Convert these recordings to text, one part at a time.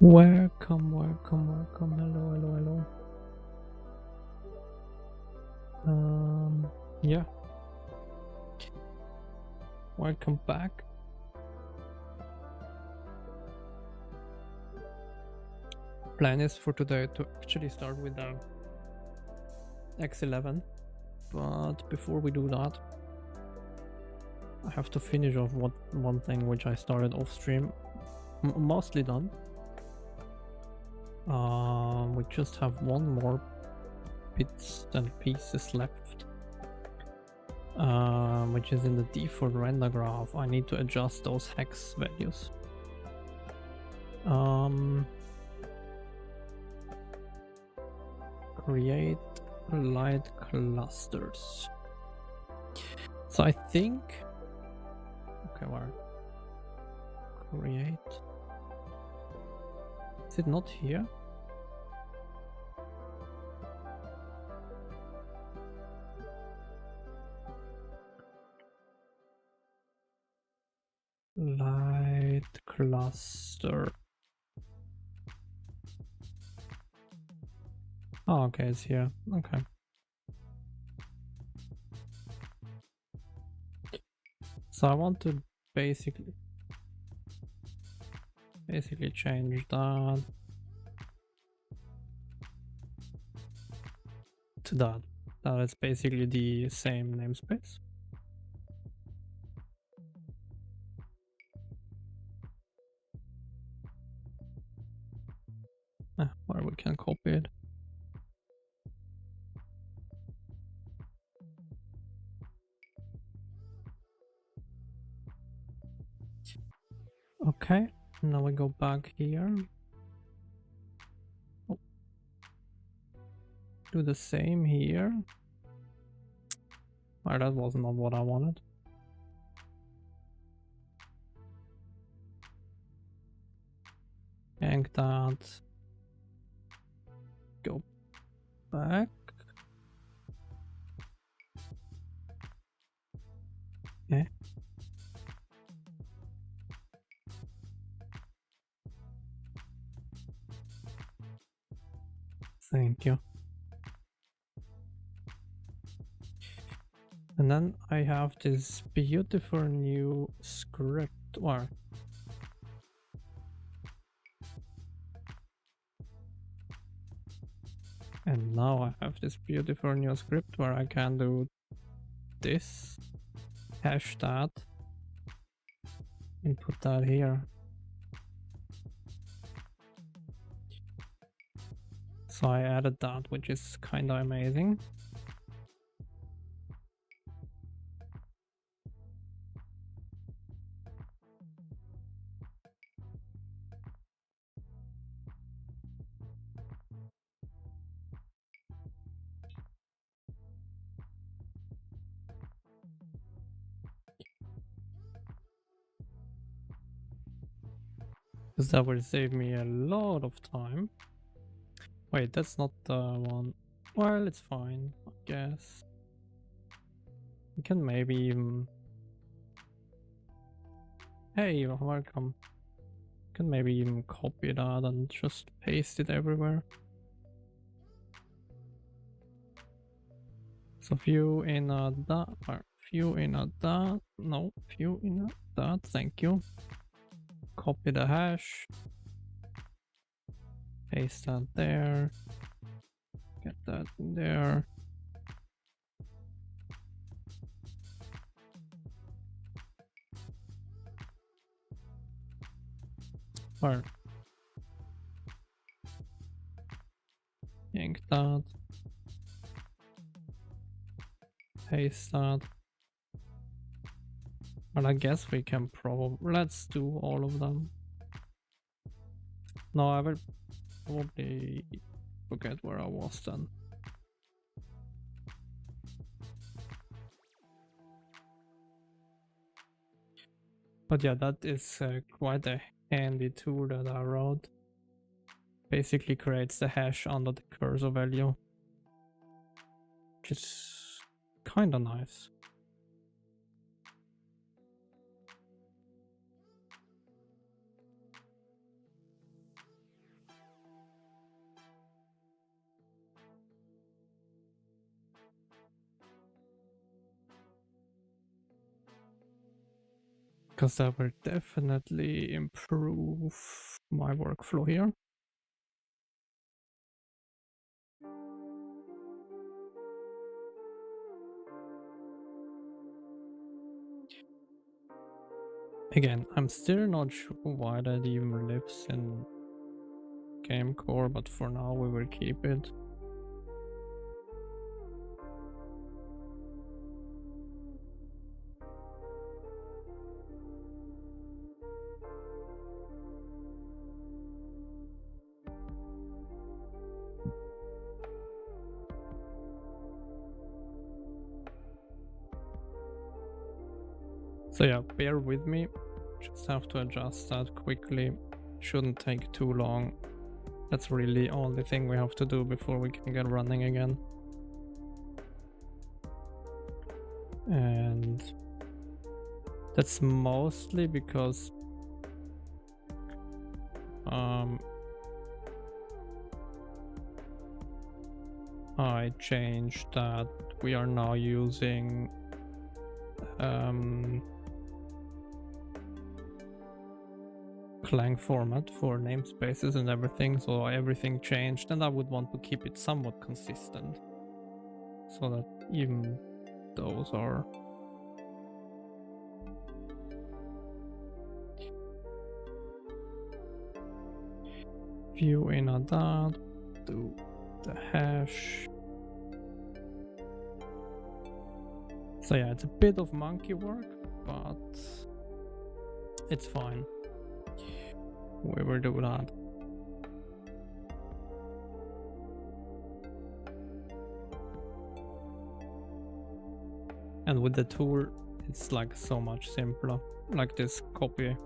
Welcome, welcome, welcome. Hello, hello, hello. Yeah. Welcome back. Plan is for today to actually start with the X11, but before we do that, I have to finish off one thing which I started off stream. Mostly done. We just have one more bits and pieces left, which is in the default render graph. I need to adjust those hex values. Create light clusters. So I think, okay, where? Create. Is it not here? Light cluster. Oh, okay, it's here. Okay. So I want to basically change that to that. That is basically the same namespace. Where we can copy it. Okay, now we go back here. Oh. Do the same here. Oh, that was not what I wanted. Hang that. Go back. Okay. Thank you. And then I have this beautiful new script, or and now I have this beautiful new script where I can do this, hash that, and put that here. So I added that, which is kind of amazing. Because that will save me a lot of time. Wait, that's not the one. Well, it's fine, I guess. We can maybe even... Hey, you're welcome. Can maybe even copy that and just paste it everywhere. So view in a that, or view in a that, no, view in a that, thank you. Copy the hash, paste that there, get that in there. Or yank that, paste that. But I guess we can probably, let's do all of them. No, I will probably forget where I was then. But yeah, that is quite a handy tool that I wrote. Basically creates the hash under the cursor value, which is kind of nice. because that will definitely improve my workflow here. Again, I'm still not sure why that even lives in game core, but for now we will keep it. So yeah, bear with me. Just have to adjust that quickly. Shouldn't take too long. That's really the only thing we have to do before we can get running again. And that's mostly because I changed that we are now using Clang format for namespaces and everything, so everything changed, and I would want to keep it somewhat consistent so that even those are view in a dot, do the hash. So yeah, it's a bit of monkey work, but it's fine. We will do that. And with the tool, it's like so much simpler. Like this copy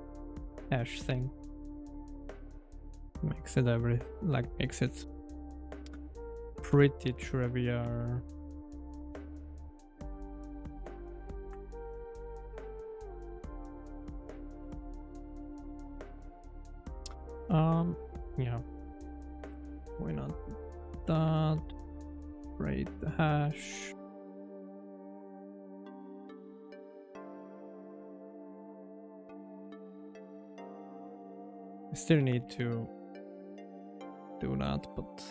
hash thing makes it makes it pretty trivial. Yeah, why not that? Create the hash. I still need to do that, but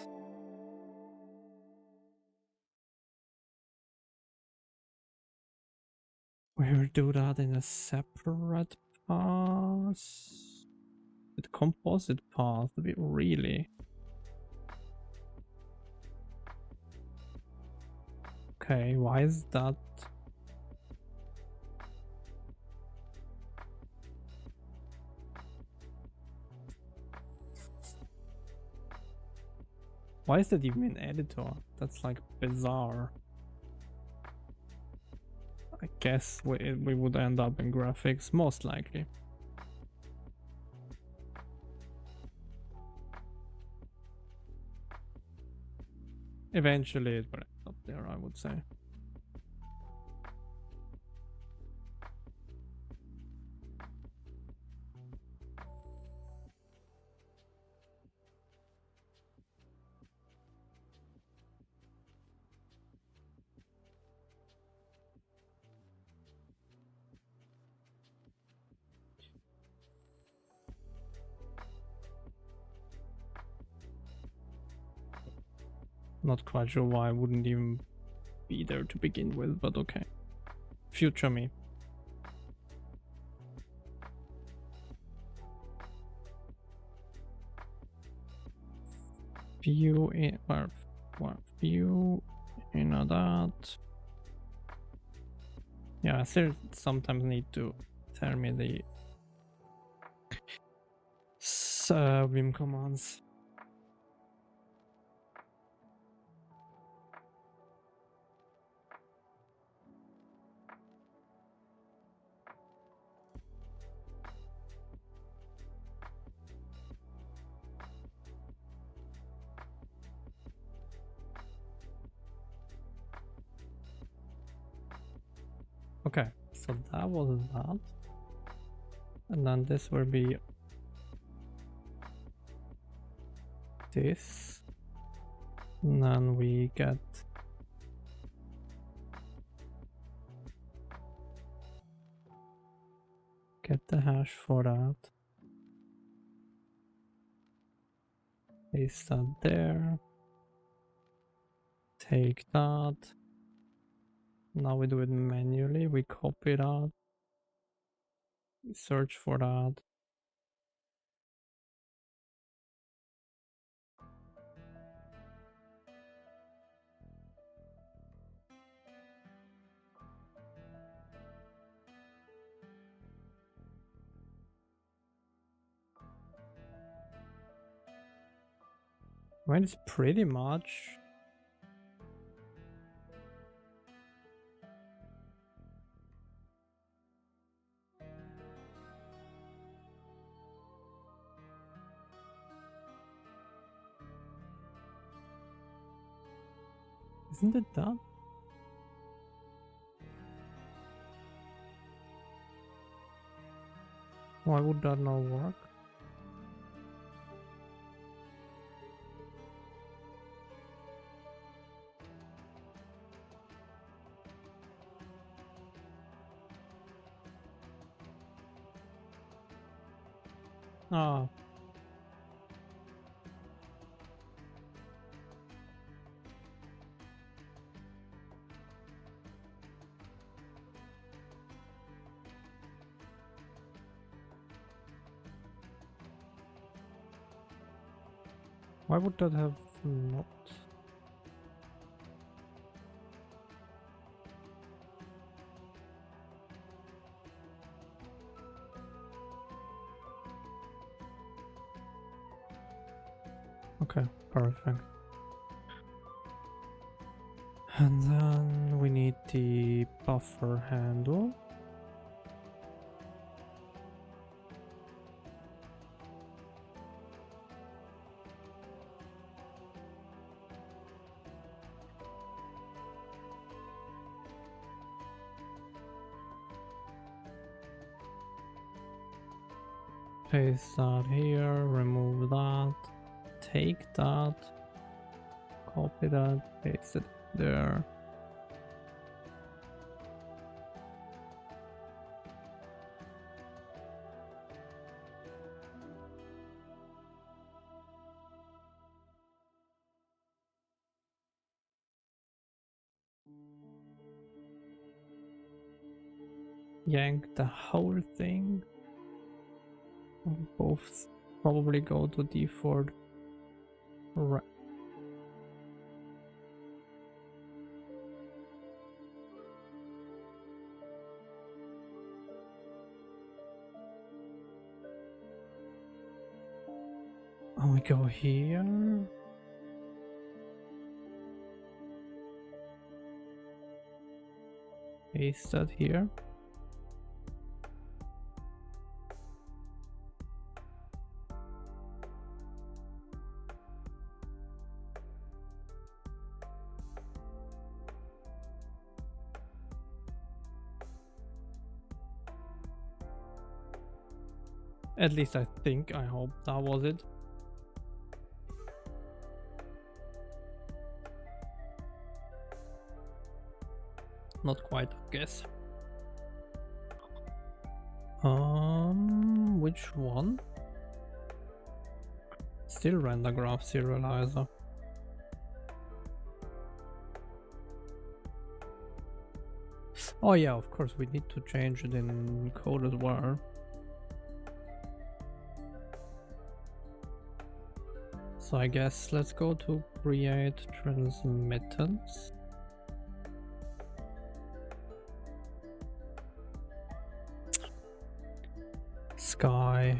we will do that in a separate pass. With composite path, we really. Okay, why is that? Why is that even in editor? That's like bizarre. I guess we would end up in graphics, most likely. Eventually it will end up there, I would say. Not quite sure why I wouldn't even be there to begin with, but okay. Future me. View in view in a dot. Yeah, I still sometimes need to tell me the Vim commands. Okay, so that was that. And then this will be this. And then we get Get the hash for that. Paste that there. Take that. Now we do it manually. We copy that. We search for that. I mean, it's pretty much. Isn't it that? Why would that not work? Ah. Why would that have not? Okay, perfect. And then we need the buffer handle. Paste that here, remove that, take that, copy that, paste it there. Yank the whole thing. Both probably go to default. Right. We go here. Paste that here. At least I think, I hope that was it. Not quite, I guess. Which one? Still render graph serializer. Oh yeah, of course we need to change it in code as well. So I guess let's go to create transmittance. Sky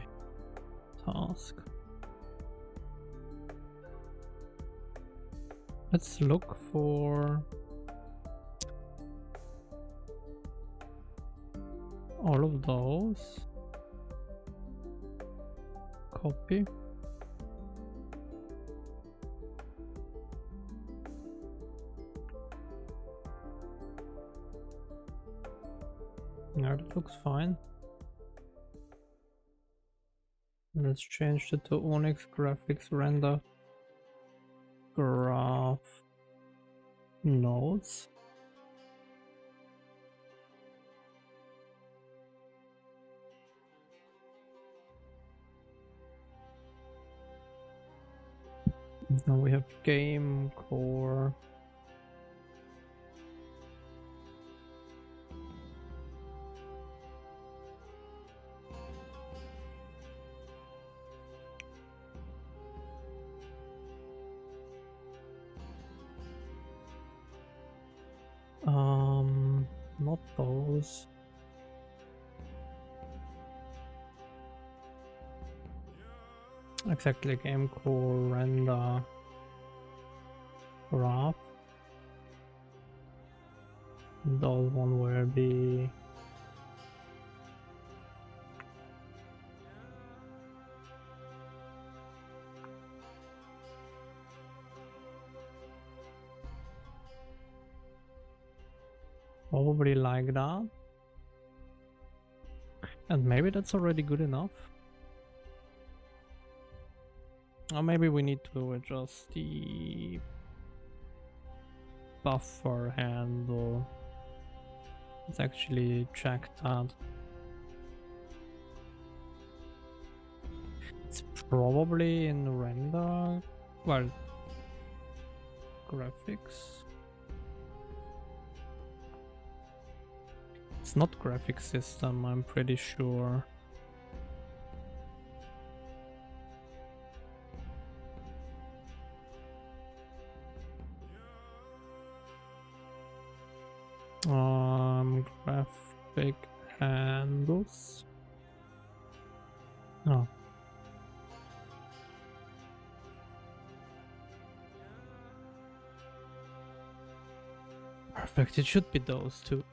task. Let's look for all of those. Copy. Yeah, that looks fine. Let's change it to Onyx graphics render graph nodes. Now we have game core. Not those. Exactly, game core render graph. Those one will be probably like that. And maybe that's already good enough. Or maybe we need to adjust the buffer handle. Let's actually check that. It's probably in render, well, graphics. It's not graphics system, I'm pretty sure. Graphic handles. Oh. Perfect, it should be those two.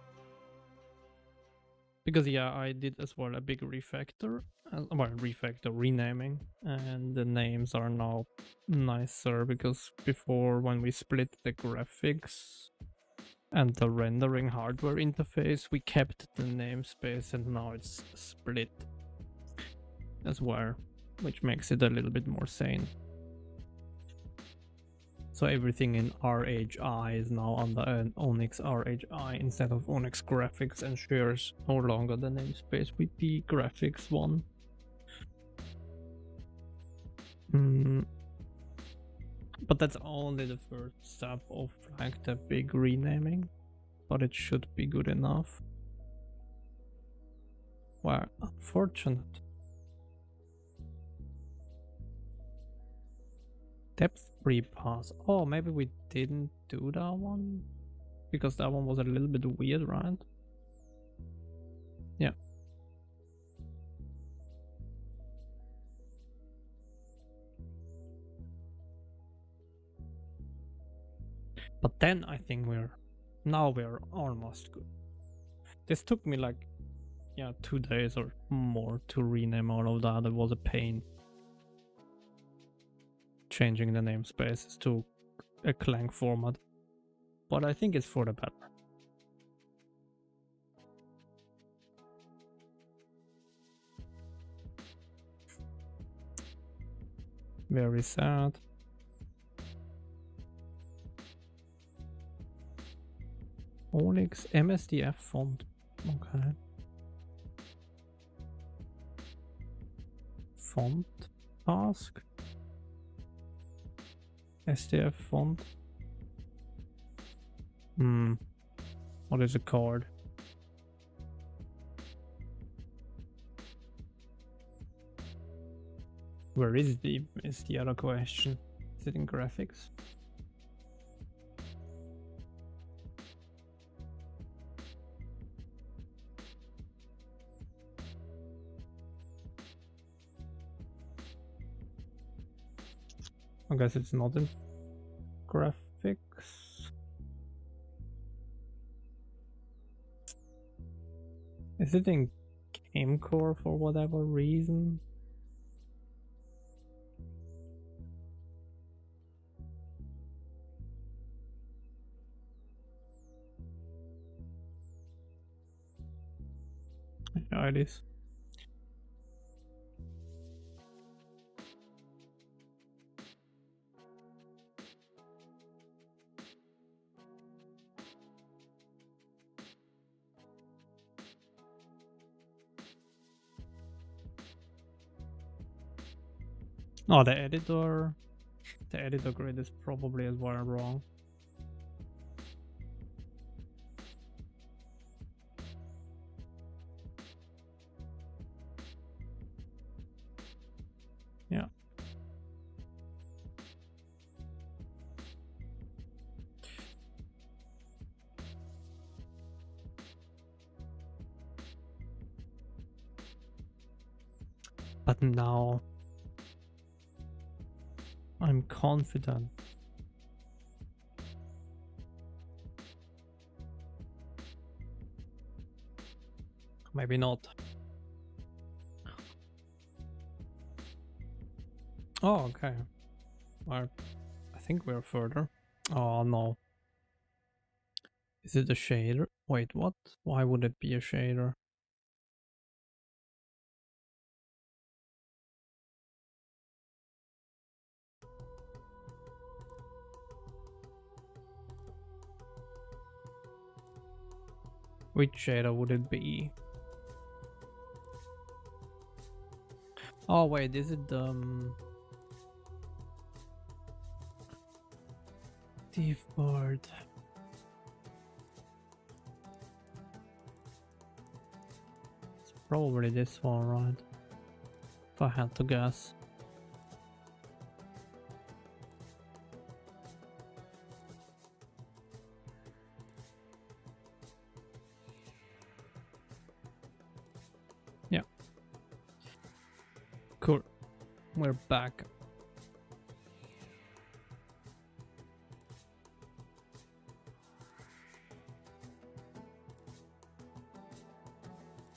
Because yeah, I did as well a big refactor, renaming, and the names are now nicer, because before, when we split the graphics and the rendering hardware interface, we kept the namespace and now it's split as well, which makes it a little bit more sane. So everything in RHI is now under an Onyx RHI instead of Onyx Graphics, and shares no longer the namespace with the graphics one. But that's only the first step of like the big renaming, but it should be good enough. Well, unfortunate. Depth pre-pass. Oh, maybe we didn't do that one? Because that one was a little bit weird, right? Yeah. But then I think we're almost good. This took me like, yeah, 2 days or more to rename all of that. It was a pain. Changing the namespaces to a Clang format. But I think it's for the better. Very sad. Onyx MSDF font. Okay. Font task. SDF font. What is it called? Where is the other question? Is it in graphics? I guess it's not in graphics. Is it in game core for whatever reason? Yeah, it is. Oh, the editor. The editor grid is probably as well wrong. Yeah. But now I'm confident. Maybe not. Oh, okay. Well, I think we're further. Oh no. Is it a shader? Wait, what? Why would it be a shader? Which shader would it be? Oh wait, is it the Thief board? It's probably this one, right? If I had to guess. Yeah. Cool. We're back.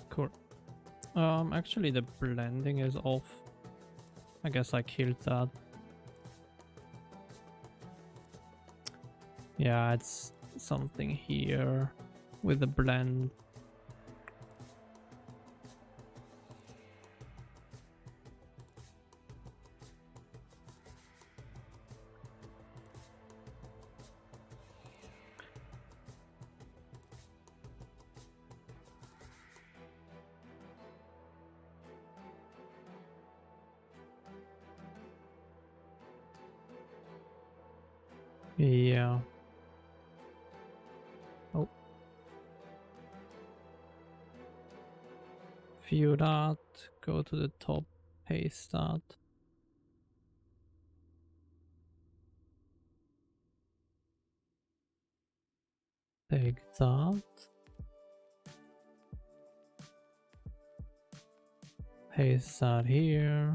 Cool. Actually the blending is off. I guess I killed that. Yeah, it's something here with the blend. Yeah. Oh. View that. Go to the top. Paste that. Take that. Paste that here.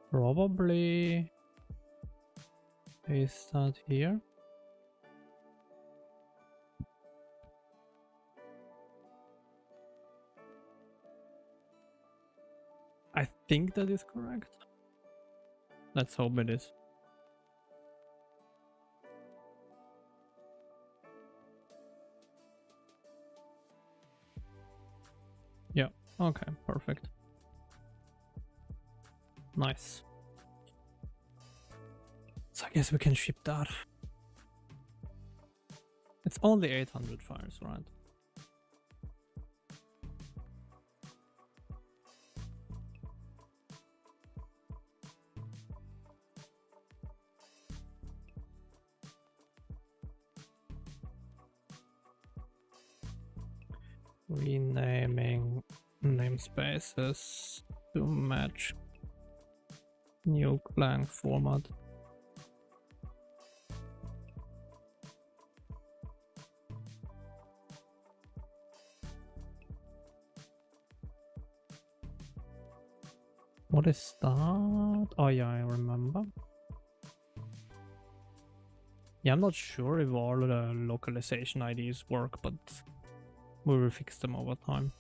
Probably paste that here. I think that is correct. Let's hope it is. Yeah, okay, perfect. Nice. So I guess we can ship that. It's only 800 fires, right? Renaming namespaces to match new Clang format. What is that? Oh yeah, I remember. Yeah, I'm not sure if all the localization IDs work, but we will fix them over time.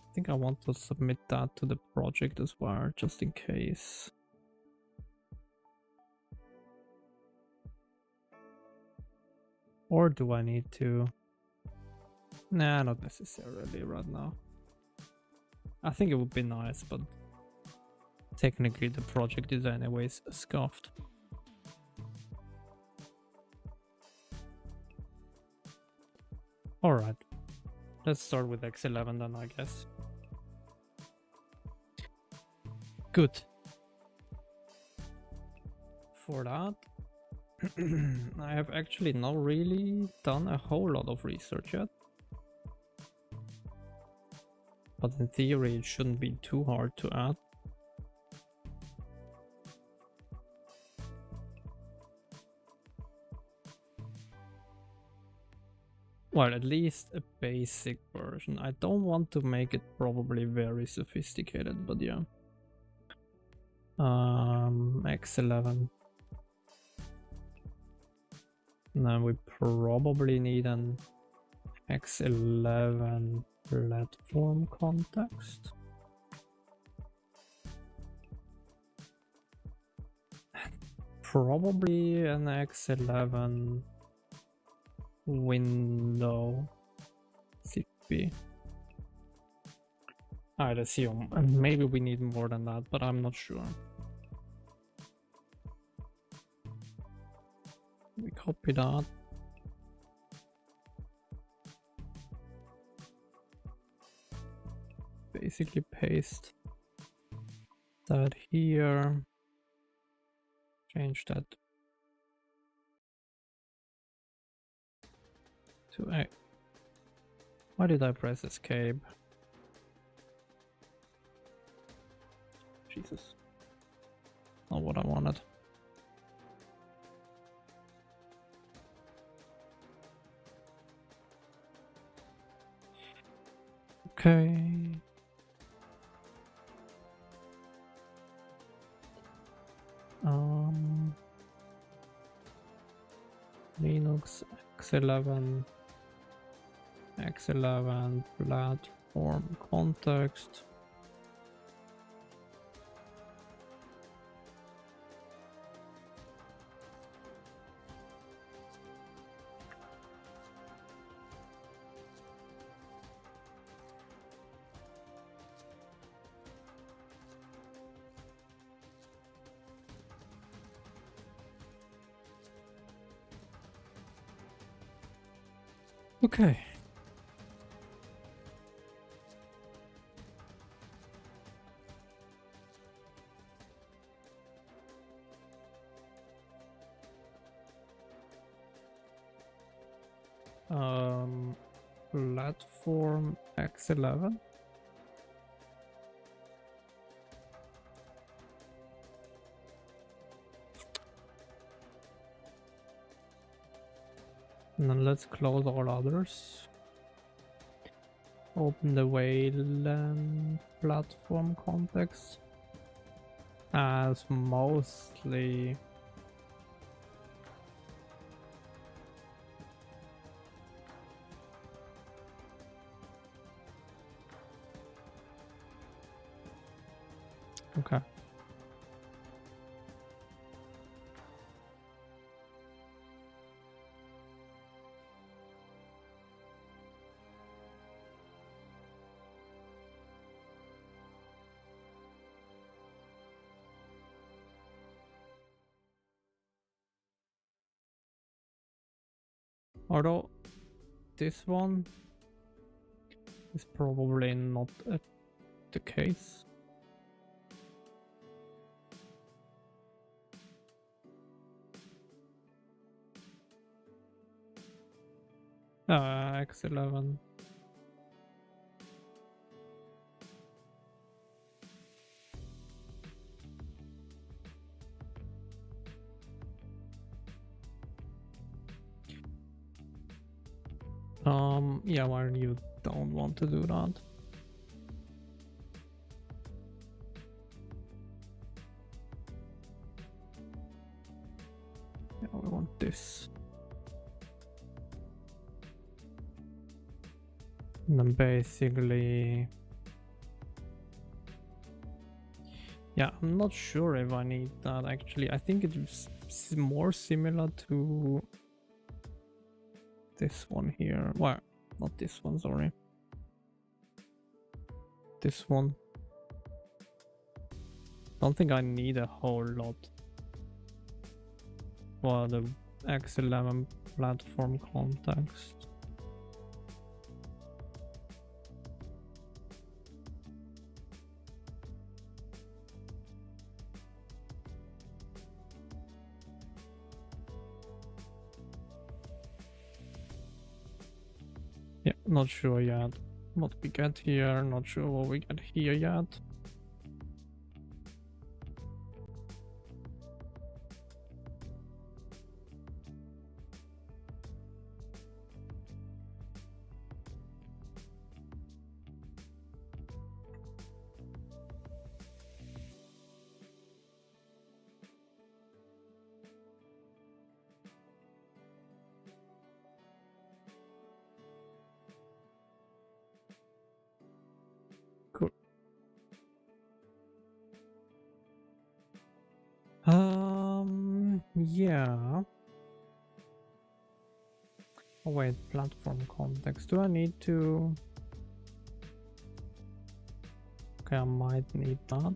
I think I want to submit that to the project as well, just in case. Or do I need to? Nah, not necessarily right now. I think it would be nice, but technically the project is anyways scuffed. Alright, let's start with X11 then, I guess. Good. For that, I have actually not really done a whole lot of research yet. But in theory, it shouldn't be too hard to add. Well, at least a basic version. I don't want to make it probably very sophisticated, but yeah. X11. Now we probably need an X11 platform context. Probably an X11 window CP. I'd assume. Maybe we need more than that, but I'm not sure. We copy that. Basically paste that here. Change that to A. Why did I press escape? Jesus. Not what I wanted. Okay. Linux X11 platform context. Okay. Platform X11. And then let's close all others. Open the Wayland platform context as mostly okay. Although this one is probably not the case. X11. Yeah, why you don't want to do that? Yeah, we want this. And then basically, yeah, I'm not sure if I need that actually. I think it's more similar to this one here. Well, not this one, sorry. This one. Don't think I need a whole lot for the X11 platform context. Not sure yet what we get here, not sure what we get here yet. Cool. Yeah. Oh wait, platform context. Do I need to? Okay, I might need that.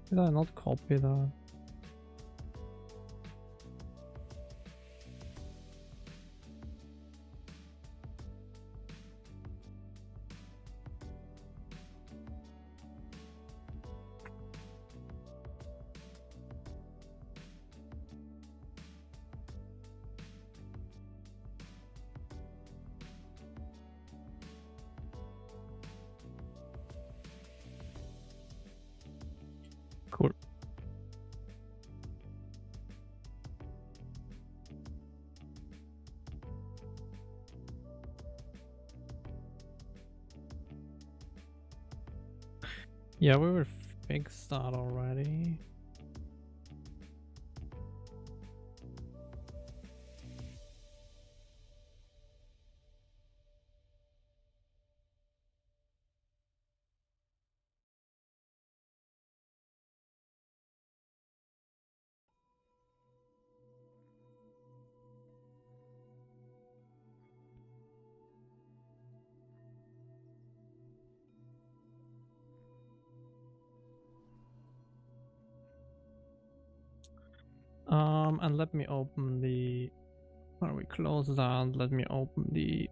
Did I not copy that? Cool. Yeah, we will fix that already. And let me open the. Where we close that? Let me open the.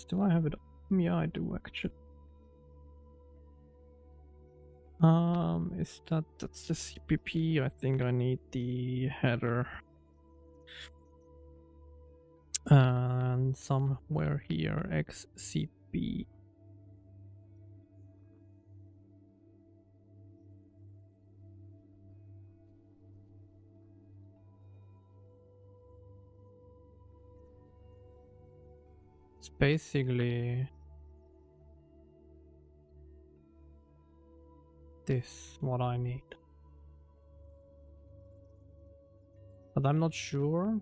Do I have it open? Yeah, I do actually. Is that's the CPP? I think I need the header. And somewhere here, XCP. It's basically this, what I need. But I'm not sure.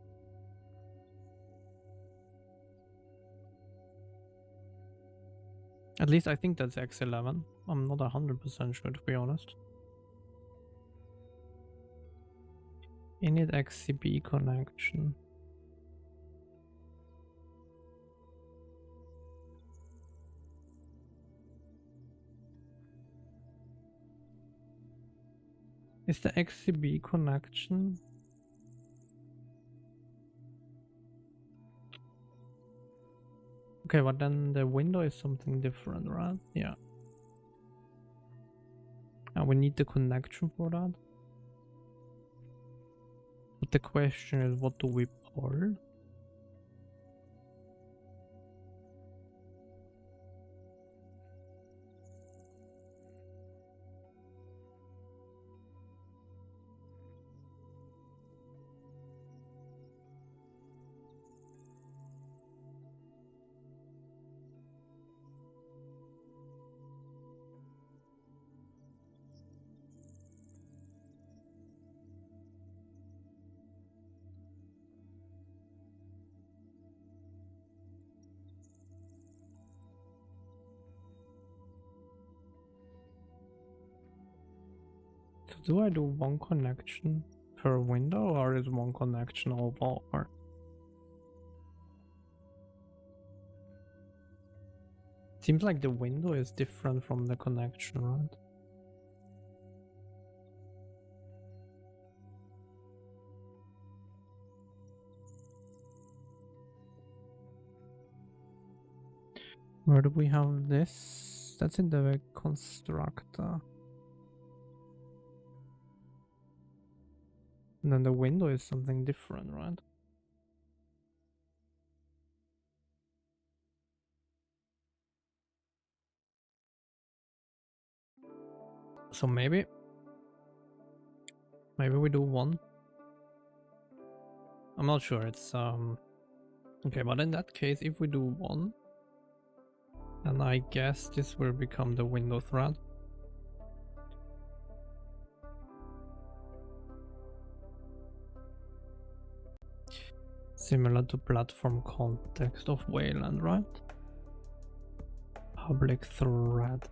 At least I think that's X11. I'm not 100% sure, to be honest. Init XCP connection. Is the XCP connection? Okay, but then the window is something different, right? Yeah. And we need the connection for that. But the question is, what do we pull? So do I do one connection per window, or is one connection over? Seems like the window is different from the connection, right? Where do we have this? That's in the constructor. And then the window is something different, right? So maybe we do one. I'm not sure. It's okay, but in that case, if we do one, then I guess this will become the window thread. Similar to platform context of Wayland, right? Public thread.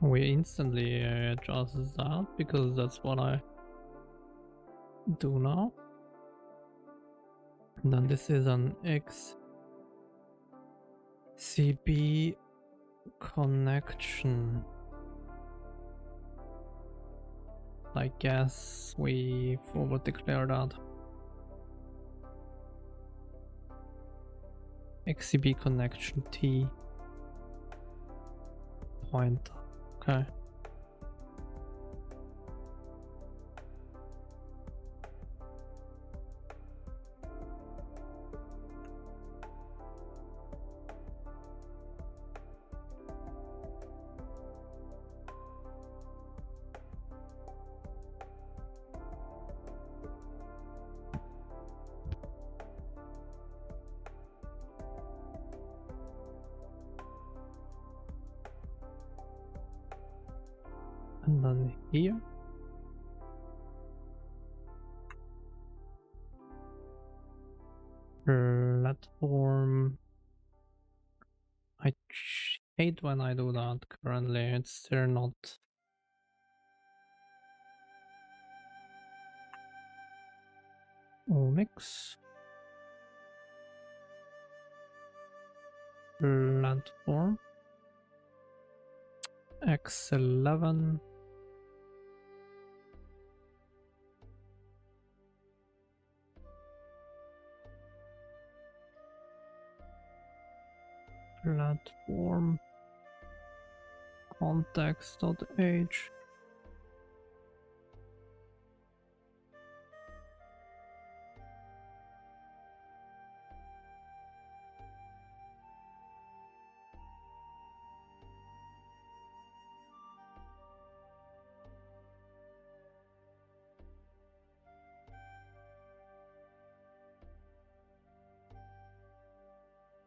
We instantly adjust that because that's what I do now. And then this is an XCB connection. I guess we forward declare that. XCB connection T pointer. Okay. And then here. Platform. I hate when I do that currently. It's still not. Onyx. Platform. X11. Platform context.h.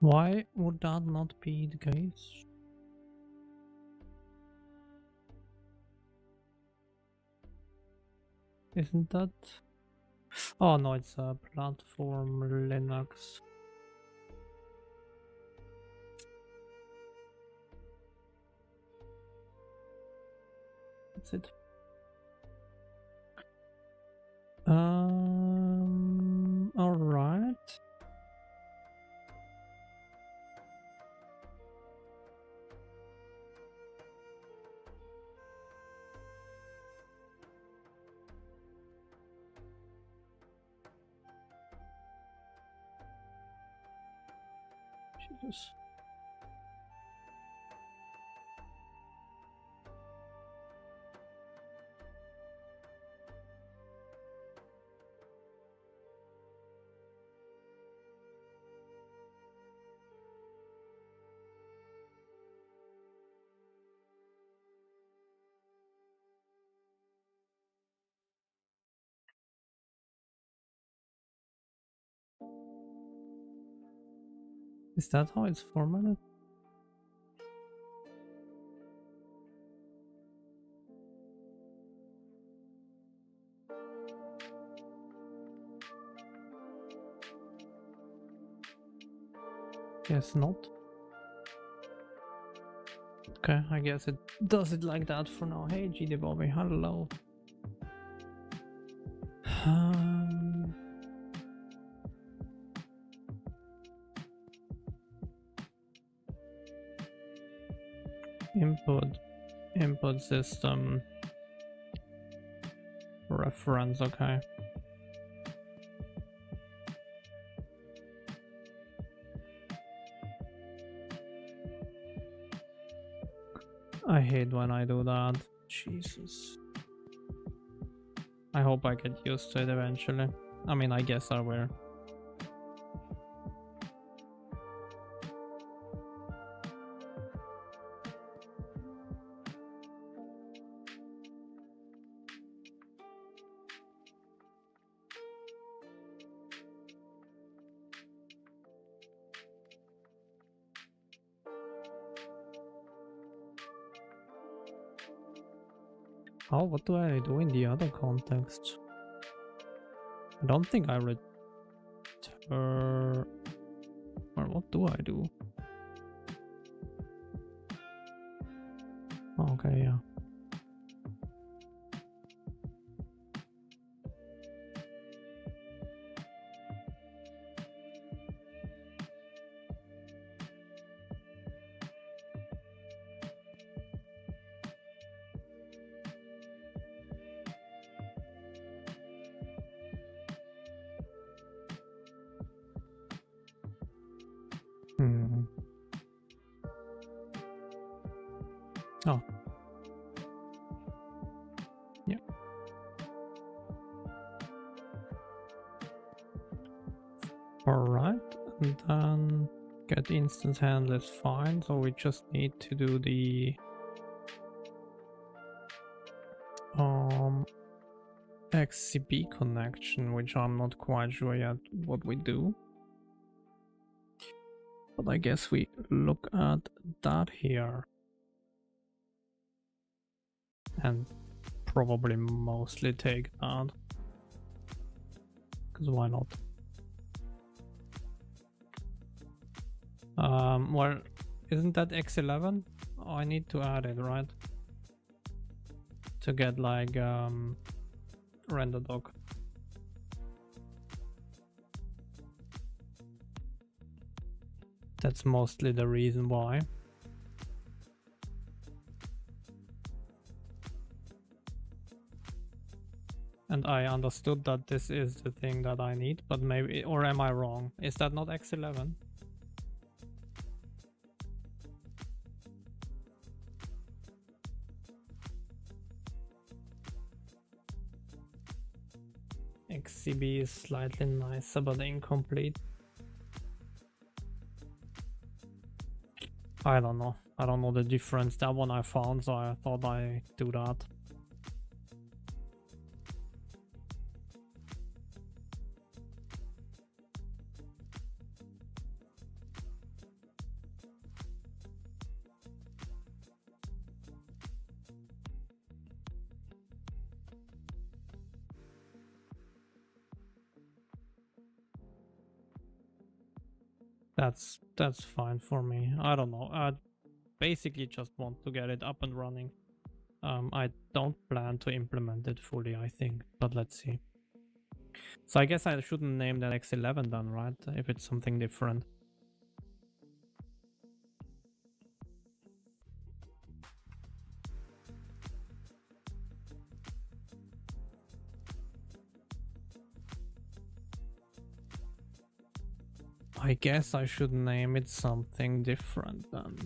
Why would that not be the case? Isn't that? Oh no, it's a platform Linux. That's it. All right. Jesus. Is that how it's formatted? Guess not. Okay, I guess it does it like that for now. Hey, GD Bobby, hello. Input system reference, okay. I hate when I do that. Jesus. I hope I get used to it eventually. I mean, I guess I will. Oh, what do I do in the other context? I don't think I return. Or what do I do? Okay, yeah. Oh. Yeah. Alright, and then get instance handle is fine, so we just need to do the XCB connection, which I'm not quite sure yet what we do. But I guess we look at that here. And probably mostly take that. Because why not? Well, isn't that X11? Oh, I need to add it, right? To get like render doc. That's mostly the reason why. And I understood that this is the thing that I need, but maybe, or am I wrong? Is that not X11? XCB is slightly nicer, but incomplete. I don't know. I don't know the difference. That one I found, so I thought I'd do that. That's fine for me. I don't know. I basically just want to get it up and running. I don't plan to implement it fully, I think, but let's see. So I guess I shouldn't name that X11 then, right? If it's something different. I guess I should name it something different then.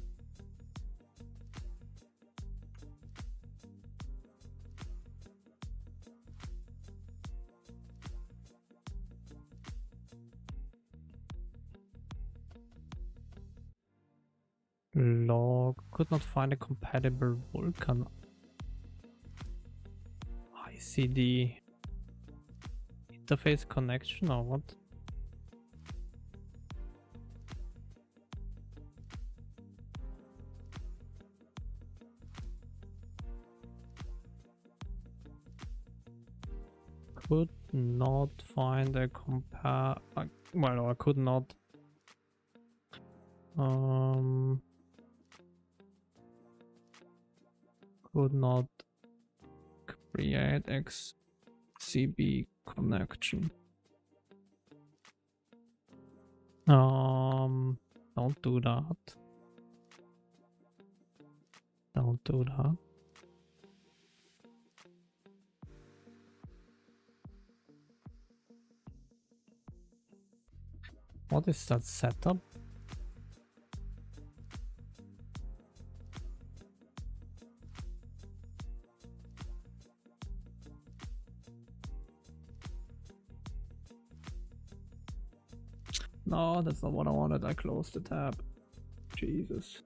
Log could not find a compatible Vulkan ICD interface connection or what? Could not find a well, I could not could not create XCB connection. Don't do that. Don't do that. What is that setup? No, that's not what I wanted. I closed the tab. Jesus.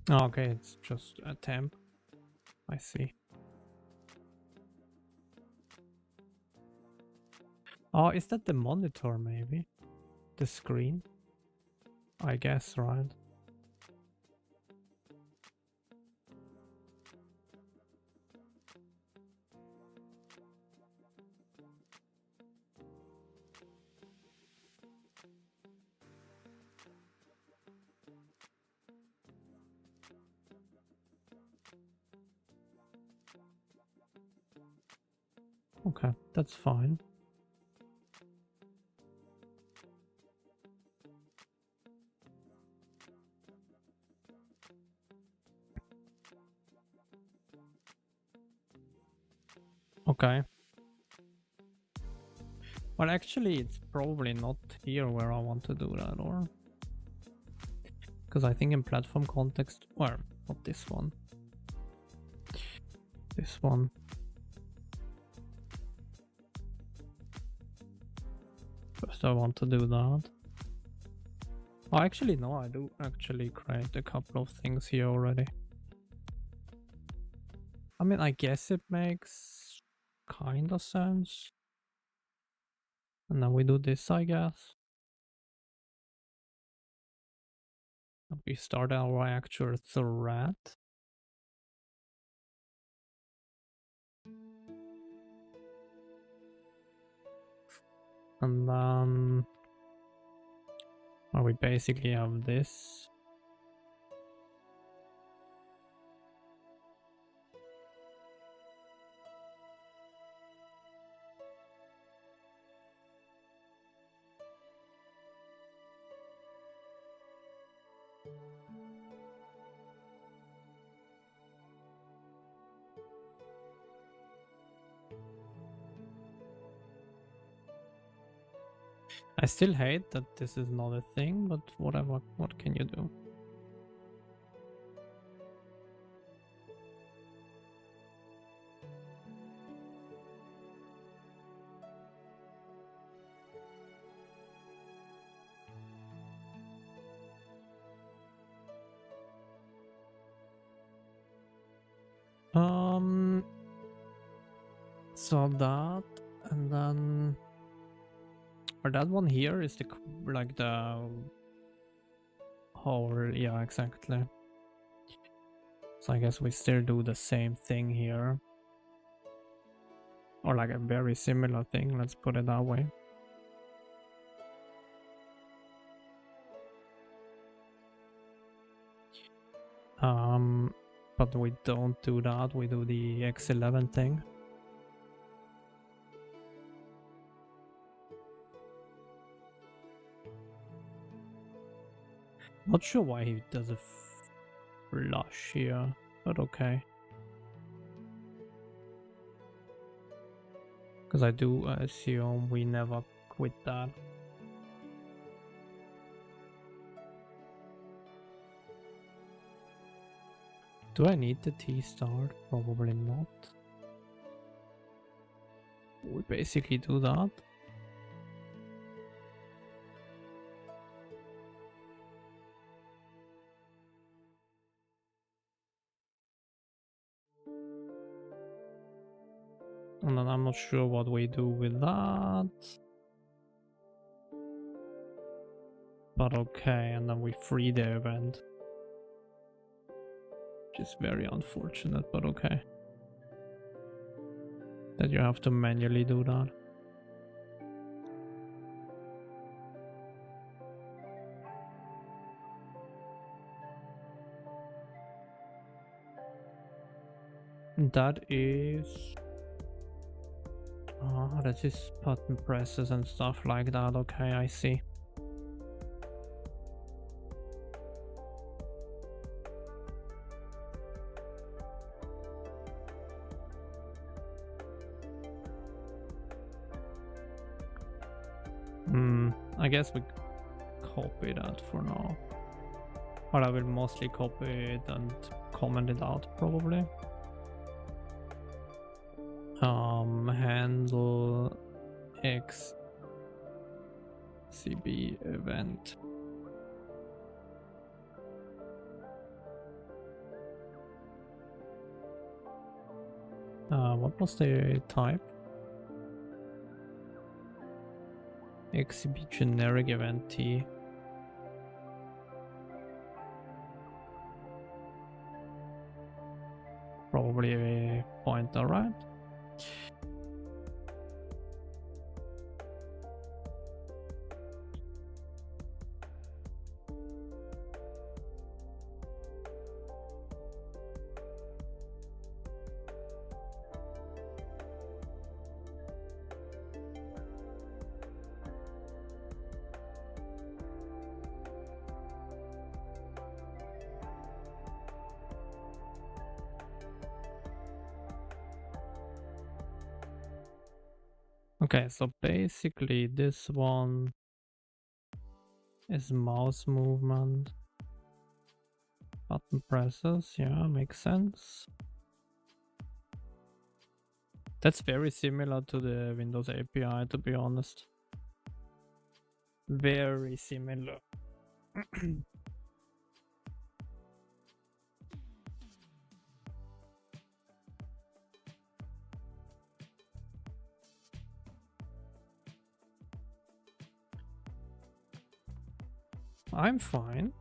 Oh, okay, it's just a temp. I see. Oh, is that the monitor maybe? The screen? I guess, right? Okay, that's fine. Okay. Well, actually, it's probably not here where I want to do that, or... Because I think in platform context... Well, not this one. This one. First I want to do that. Oh, actually, no, I do actually create a couple of things here already. I mean, I guess it makes kind of sense. And then we do this, I guess. We start our actual thread. And then we basically have this. I still hate that this is not a thing, but whatever, what can you do? So that, and then... Or that one here is the, like the whole, yeah, exactly. So I guess we still do the same thing here. Or like a very similar thing, let's put it that way. But we don't do that, we do the X11 thing. Not sure why he does a flush here, but okay. Because I do assume we never quit that. Do I need the T start? Probably not. We basically do that. And then I'm not sure what we do with that. But okay, and then we free the event. Which is very unfortunate, but okay. That you have to manually do that. That is... Oh, that is button presses and stuff like that. Okay, I see. I guess we copy that for now. But I will mostly copy it and comment it out probably. Handle XCB event. What was the type? XCB generic event T. Probably a pointer, right? Okay, so basically this one is mouse movement, button presses, yeah, makes sense. That's very similar to the Windows API, to be honest. Very similar. I'm fine.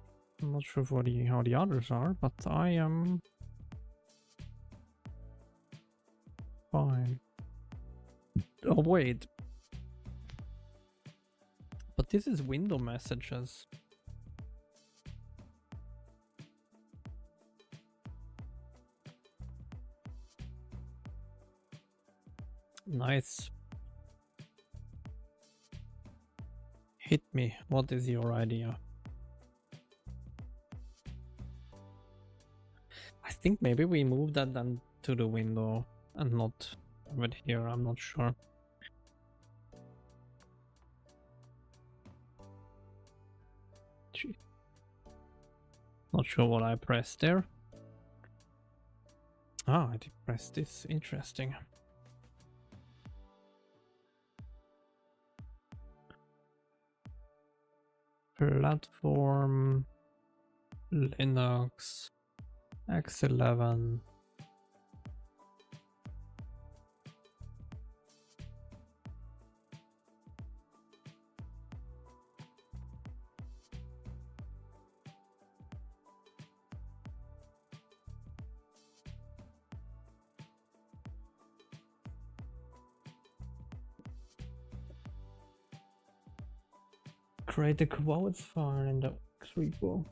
I'm not sure for how the others are, but I am fine. Oh wait. But this is window messages. Nice. Hit me. What is your idea? I think maybe we move that then to the window and not have it here. I'm not sure. Gee. Not sure what I pressed there. Ah, I did press this. Interesting. Platform, Linux, X11. Create a quotes file in the repo.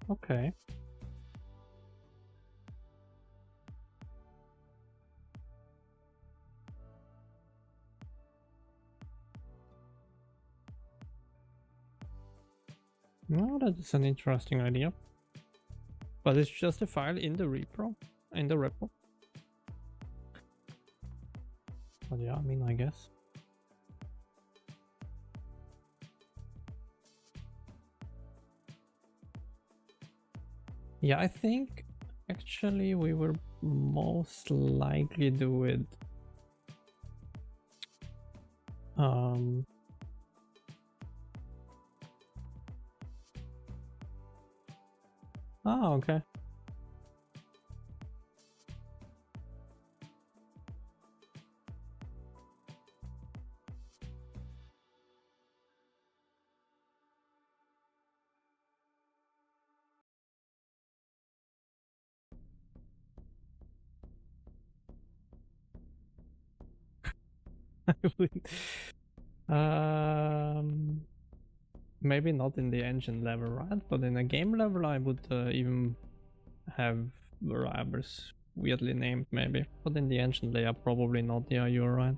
Okay. No, that is an interesting idea. But it's just a file in the repo, in the repo. But yeah, I mean, I guess. Yeah, I think actually we will most likely do it. Oh, okay. Maybe not in the engine level, right? But in a game level, I would even have variables weirdly named, maybe. But in the engine layer, probably not. Yeah, you're right.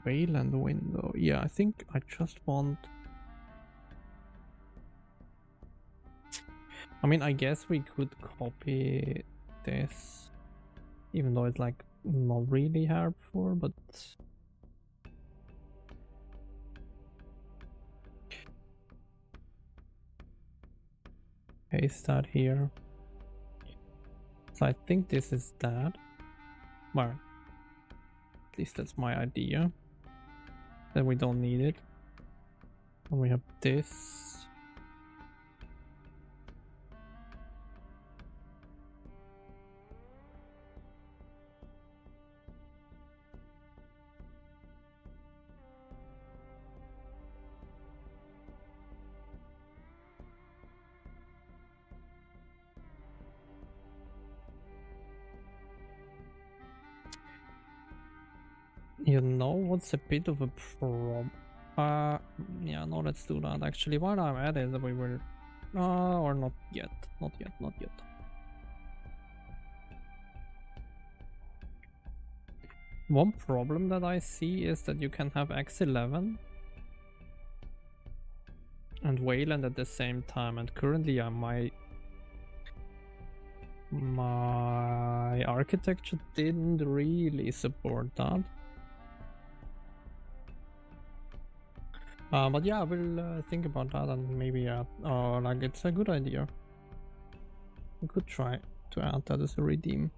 Wayland window. Yeah, I think I just want. I mean, I guess we could copy this, even though it's like not really helpful, but. Paste that here. So I think this is that. Well, at least that's my idea. Then we don't need it. And we have this. You know what's a bit of a problem? Yeah, no, let's do that. Actually, while I'm at it, we will... or not yet. Not yet, not yet. One problem that I see is that you can have X11 and Wayland at the same time, and currently my architecture didn't really support that. But yeah, I will think about that, and maybe like it's a good idea. We could try to add that as a redeem.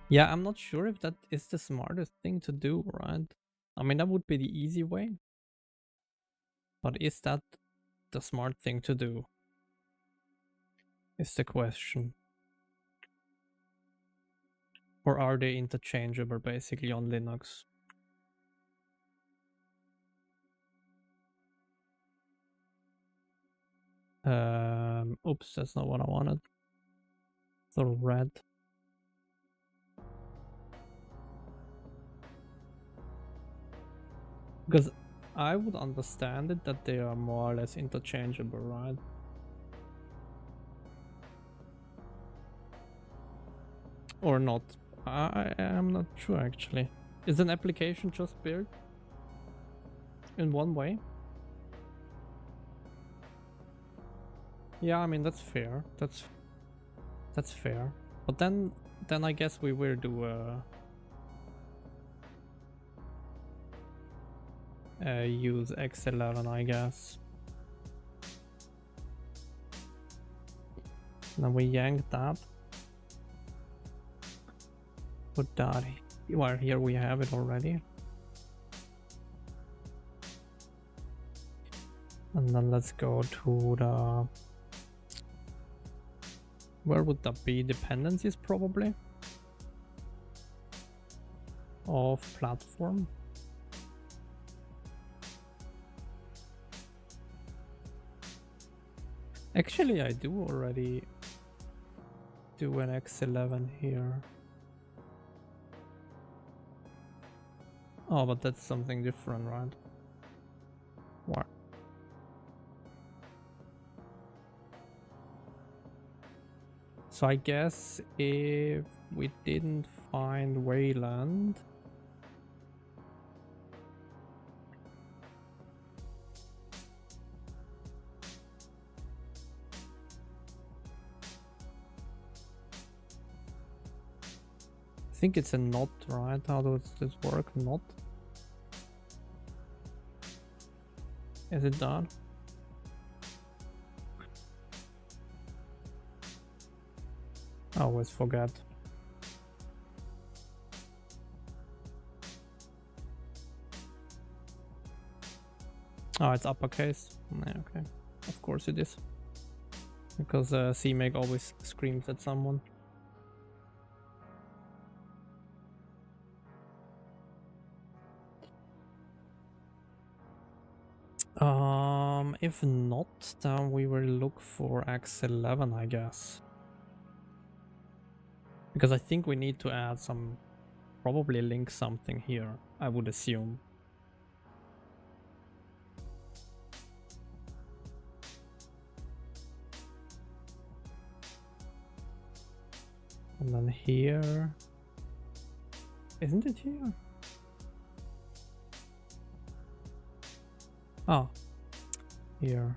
Yeah, I'm not sure if that is the smartest thing to do, right? I mean, that would be the easy way. But is that the smart thing to do? Is the question. Or are they interchangeable basically on Linux? Oops, that's not what I wanted. The red. Because I would understand it that they are more or less interchangeable, right? Or not. I am not sure actually. Is an application just built in one way? Yeah, I mean that's fair. That's fair. But then I guess we will do use X11, I guess. Then we yank that. Put that. Well, here we have it already. And then let's go to the... Where would that be? Dependencies, probably? Of platform. Actually, I do already do an X11 here. Oh, but that's something different, right? What? So I guess if we didn't find Wayland, I think it's a not, right? How does this work? Not? Is it done? I always forget. Oh, it's uppercase. Yeah, okay. Of course it is. Because CMake always screams at someone. If not, then we will look for X11, I guess. Because I think we need to add some, probably link something here, I would assume. And then here, isn't it here? Oh, here.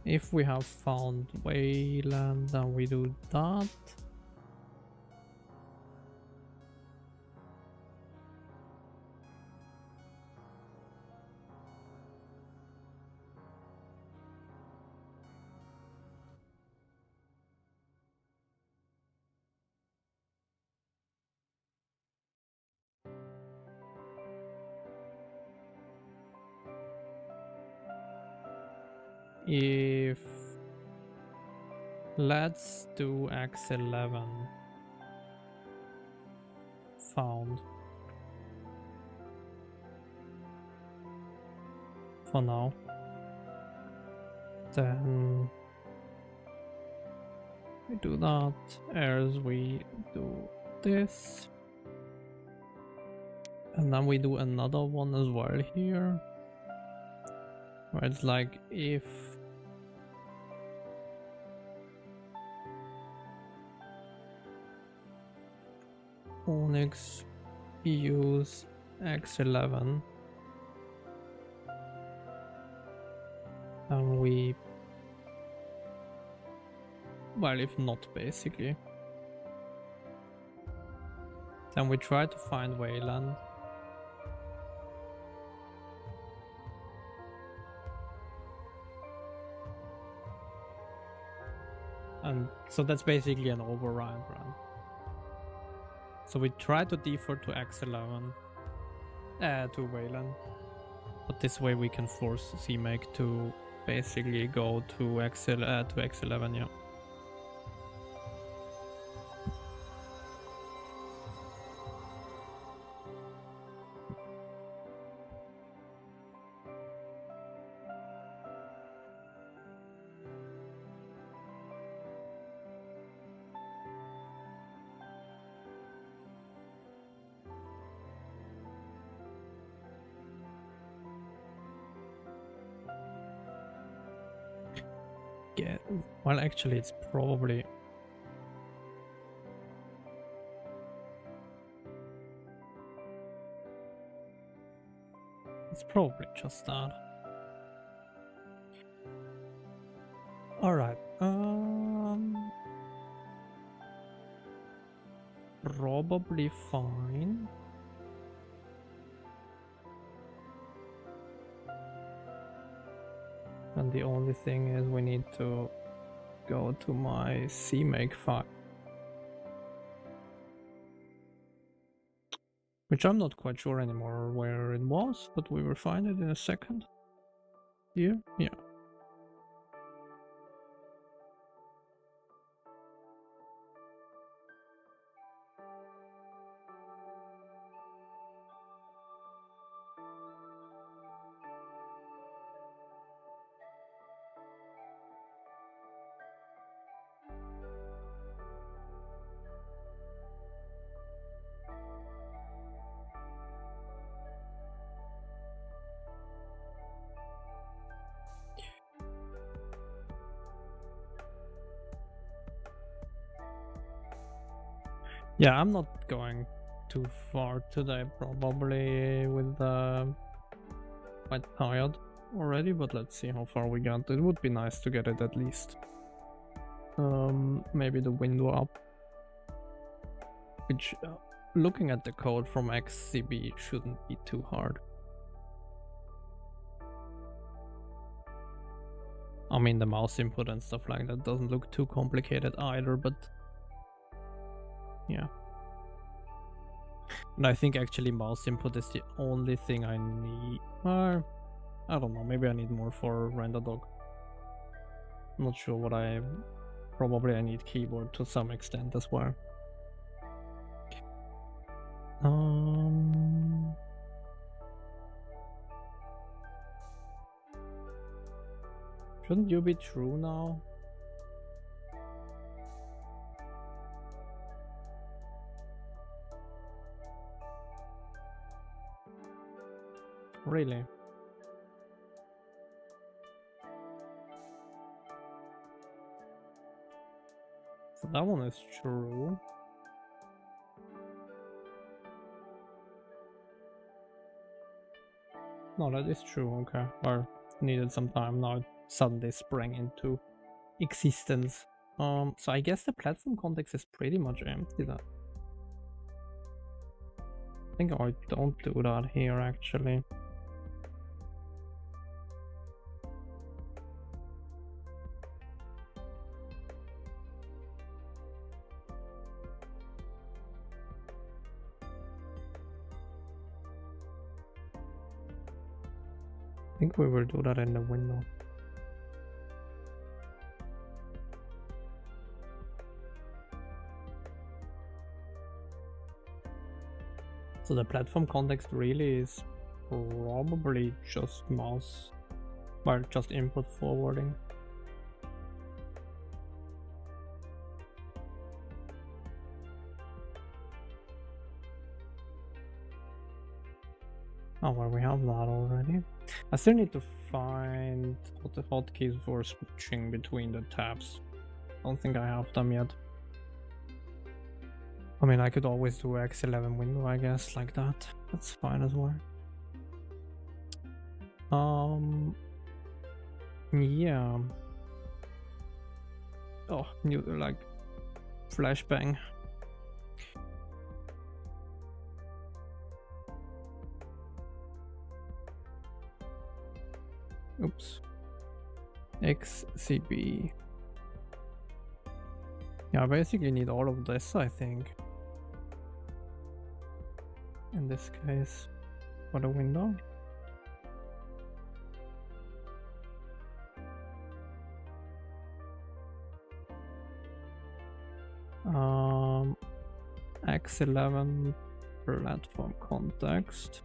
If we have found Wayland, then we do that. If let's do X11 found for now, then we do that as we do this, and then we do another one as well here, where it's like if Onyx use X11, and we, well, if not basically, then we try to find Wayland. And so that's basically an override run. So we try to default to X11, to Wayland, but this way we can force CMake to basically go to X11, yeah. Yeah, well, actually, it's probably just that. All right. Probably fine. And the only thing is we need to go to my CMake file, which I'm not quite sure anymore where it was, but we will find it in a second. Here? Yeah. Yeah, I'm not going too far today, probably with quite tired already, but let's see how far we got. It would be nice to get it at least. Maybe the window up, which looking at the code from XCB shouldn't be too hard. I mean, the mouse input and stuff like that doesn't look too complicated either, but yeah. And I think actually mouse input is the only thing I need. I don't know, maybe I need more for RenderDog. I'm not sure what probably I need keyboard to some extent as well. Shouldn't you be true now? Really? So that one is true. No, that is true, okay. Or needed some time, now it suddenly sprang into existence. So I guess the platform context is pretty much empty then. I think I don't do that here actually. I think we will do that in the window. So the platform context really is probably just mouse, well, just input forwarding. Oh, well, we have that already. I still need to find what the hotkeys for switching between the tabs. Don't think I have them yet. I mean, I could always do X11 window, I guess, like that. That's fine as well. Yeah. Oh, new, like, flashbang. Oops. XCB. Yeah, I basically need all of this, I think. In this case, for the window. X11 platform context.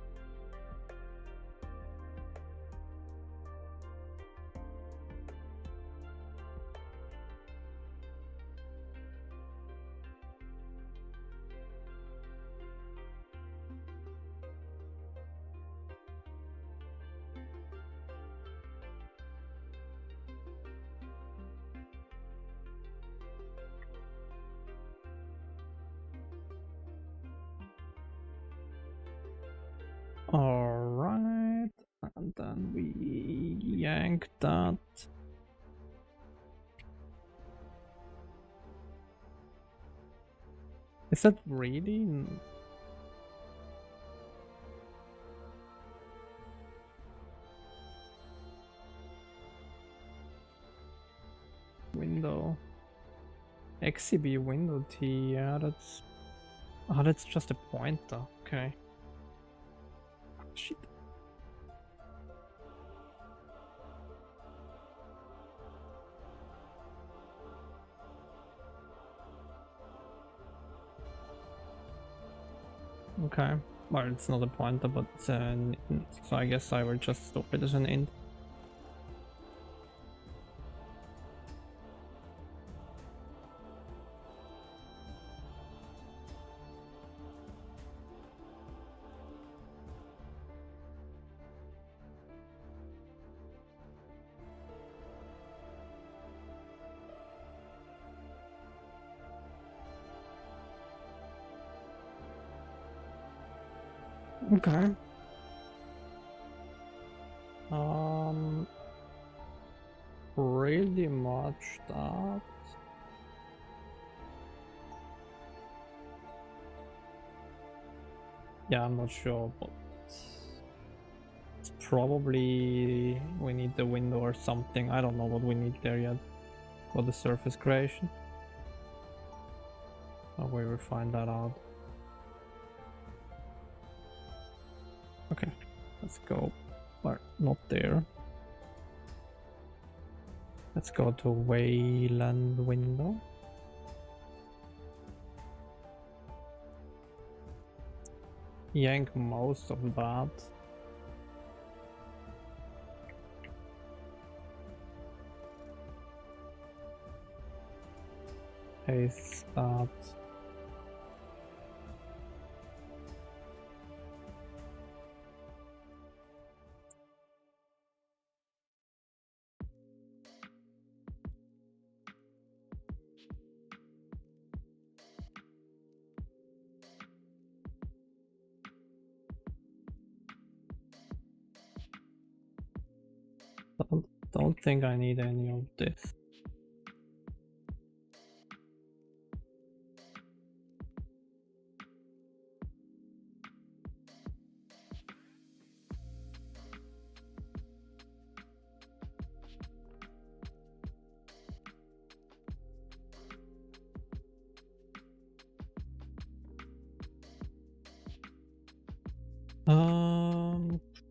Alright, and then we yank that. Is that really? Window. XCB window T, yeah, that's... Oh, that's just a pointer, okay. Shit. Okay, well, it's not a pointer, but it's an int, so I guess I will just stop it as an int. Okay. Pretty much that. Yeah, I'm not sure, but it's probably we need the window or something. I don't know what we need there yet for the surface creation. But we will find that out. Okay, let's go. But not there. Let's go to Wayland window. Yank most of that. paste that. Don't think I need any of this.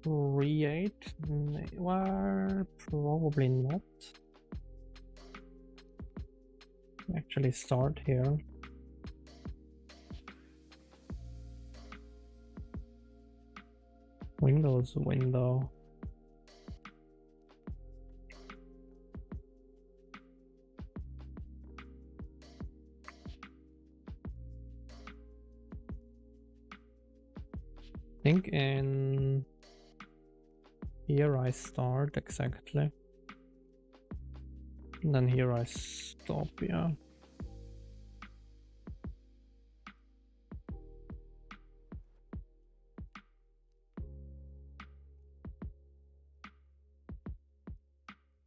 Create? Well, probably not. Actually start here. Windows window. I think in here I start exactly. And then here I stop, yeah.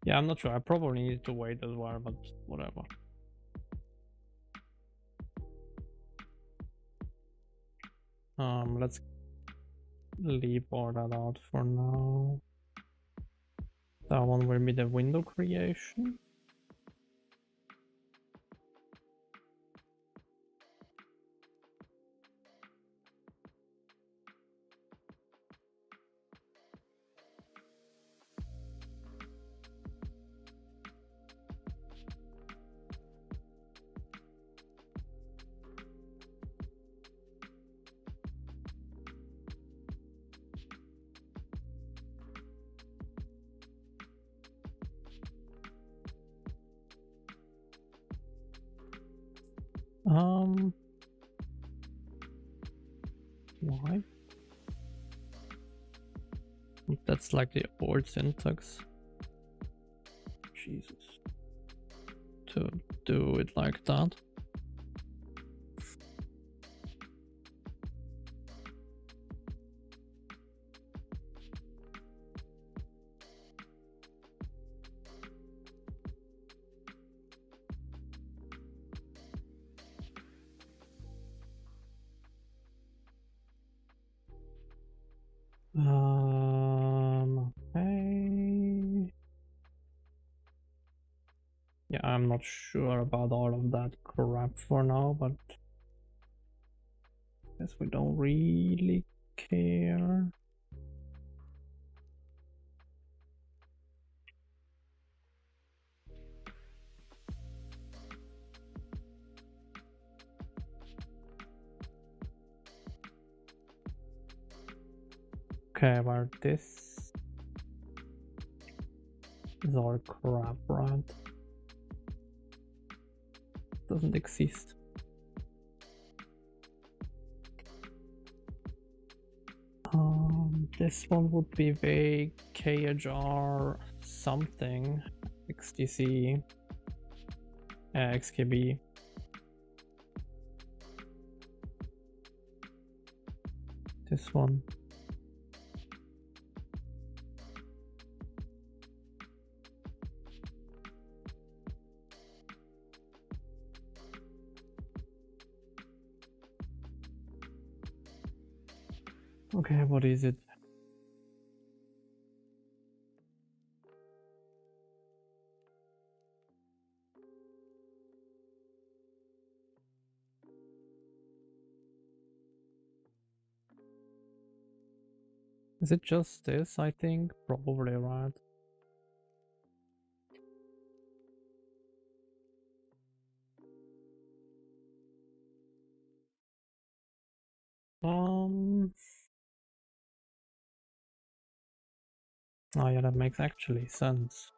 Yeah, I'm not sure. I probably need to wait as well, but whatever. Let's leave all that out for now. That one will be the window creation. Why? That's like the old syntax. Jesus. To do it like that. Okay. Yeah, I'm not sure about all of that crap for now, but I guess we don't really care. Okay, about this is all crap, right? Doesn't exist. This one would be the KHR something XDC XKB. This one. Okay, what is it? Is it just this, I think? Probably, right? Oh yeah, that makes actually sense.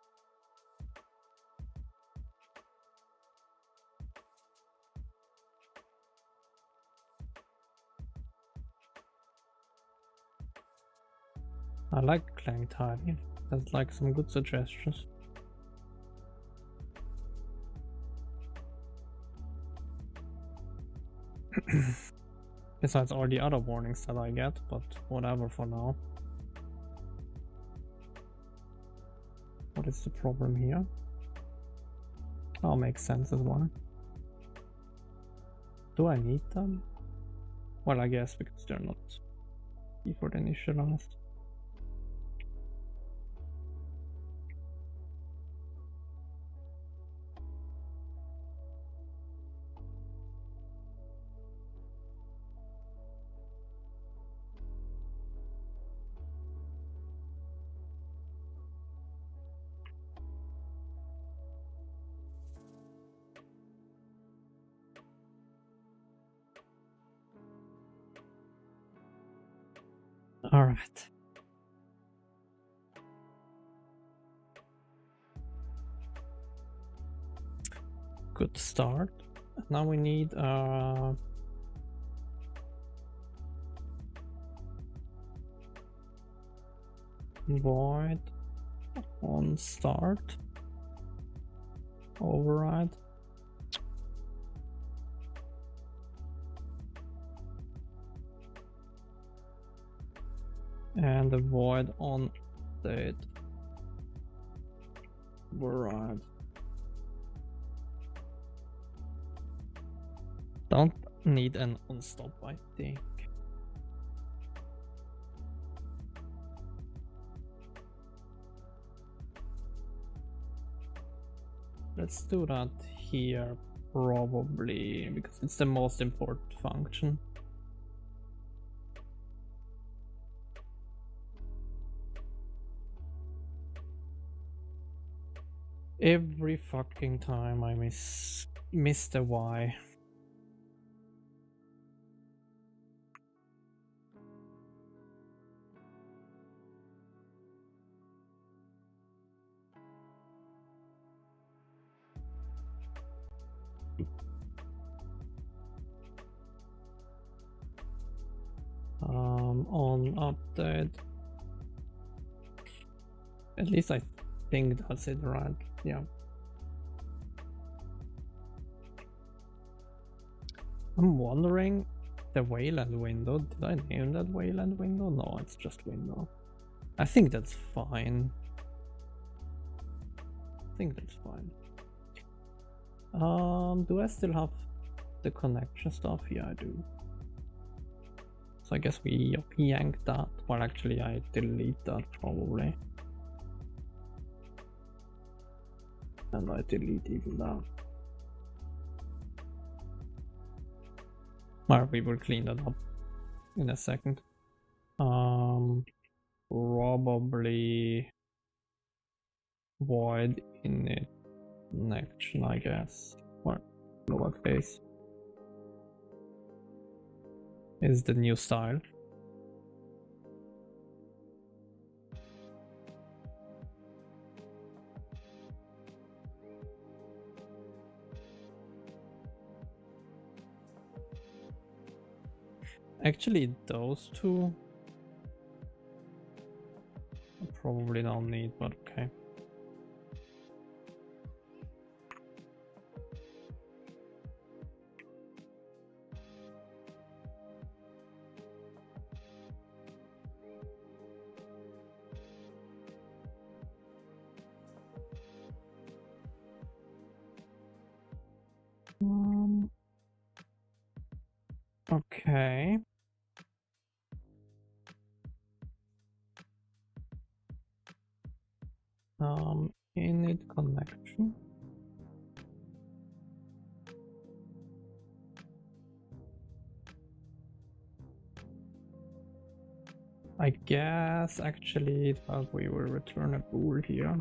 I like Clang Tidy. That's like some good suggestions. Besides all the other warnings that I get, but whatever for now. What is the problem here? Oh, makes sense as well. Do I need them? Well, I guess because they're not default initialized. All right. Good start. Now we need void on start override. And a void on state override. Don't need an unstop, I think. Let's do that here, probably, because it's the most important function. Every fucking time I miss the Y. On update. At least I think that's it, right? Yeah. I'm wondering, the Wayland window, did I name that Wayland window? No, it's just window. I think that's fine. I think that's fine. Do I still have the connection stuff? Yeah, I do. So I guess we yank that. Well, actually, I delete that probably. And I delete even that. Well, we will clean that up in a second. Probably void init connection, I guess. Or lowercase is the new style. Actually, those two I probably don't need, but okay. Okay. Init connection. I guess actually that we will return a bool here.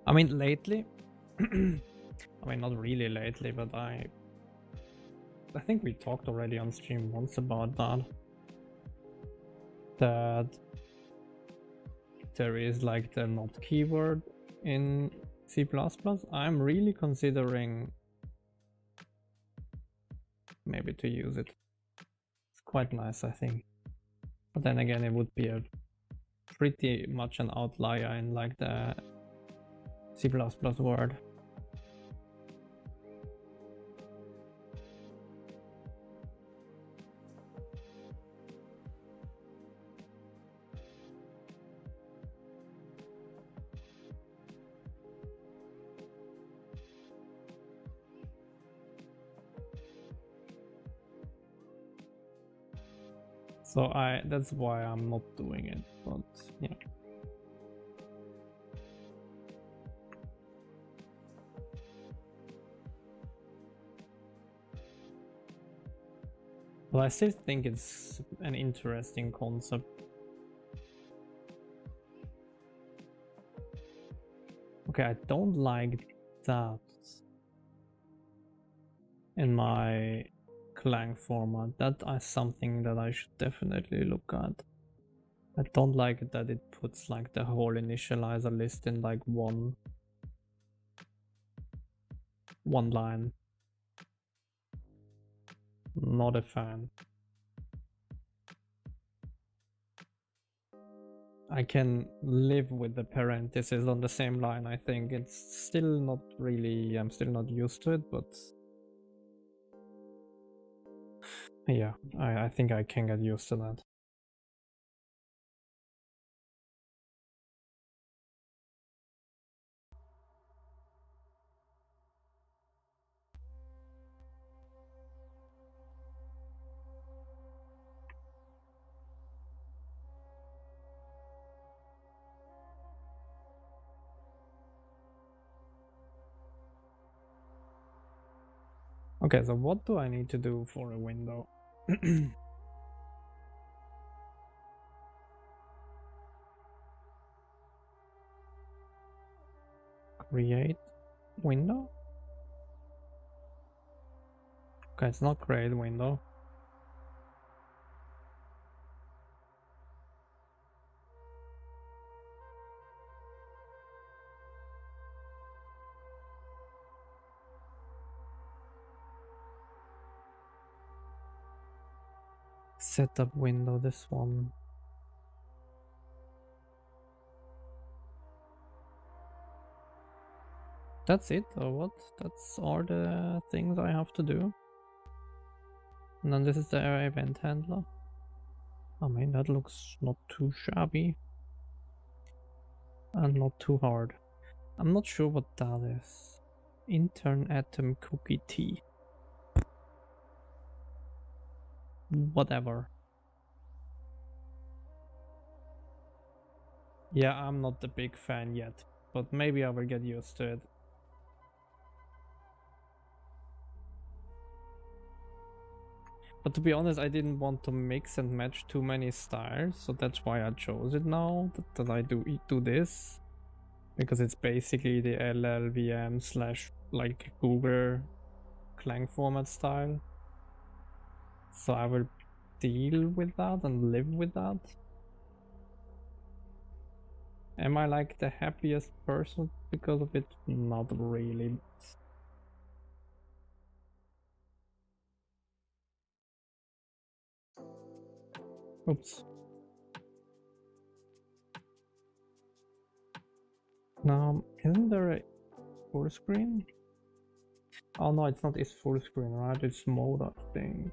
I mean, lately, I mean, not really lately, but I think we talked already on stream once about that. that there is like the not keyword in C++. I'm really considering maybe to use it. It's quite nice, I think. But then again, it would be a pretty much an outlier in like the C++ world. So that's why I'm not doing it, but yeah. But I still think it's an interesting concept. Okay, I don't like that in my Clang format. That is something that I should definitely look at. I don't like it that it puts like the whole initializer list in like one line. Not a fan. I can live with the parentheses on the same line. I think it's still not really, I'm still not used to it, but yeah, I think I can get used to that. Okay, so what do I need to do for a window? Create window? Okay, it's not create window. Setup window, this one. That's it, or what? That's all the things I have to do. And then this is the event handler. I mean, that looks not too shabby. And not too hard. I'm not sure what that is. Intern atom cookie tea. Whatever. Yeah, I'm not a big fan yet, but maybe I will get used to it. But to be honest, I didn't want to mix and match too many styles, so that's why I chose it now, that I do this. Because it's basically the LLVM slash like Google Clang format style. So I will deal with that and live with that. Am I like the happiest person because of it? Not really. Oops. Now, isn't there a full screen? Oh no, it's not. It's full screen, right? It's mode, I think.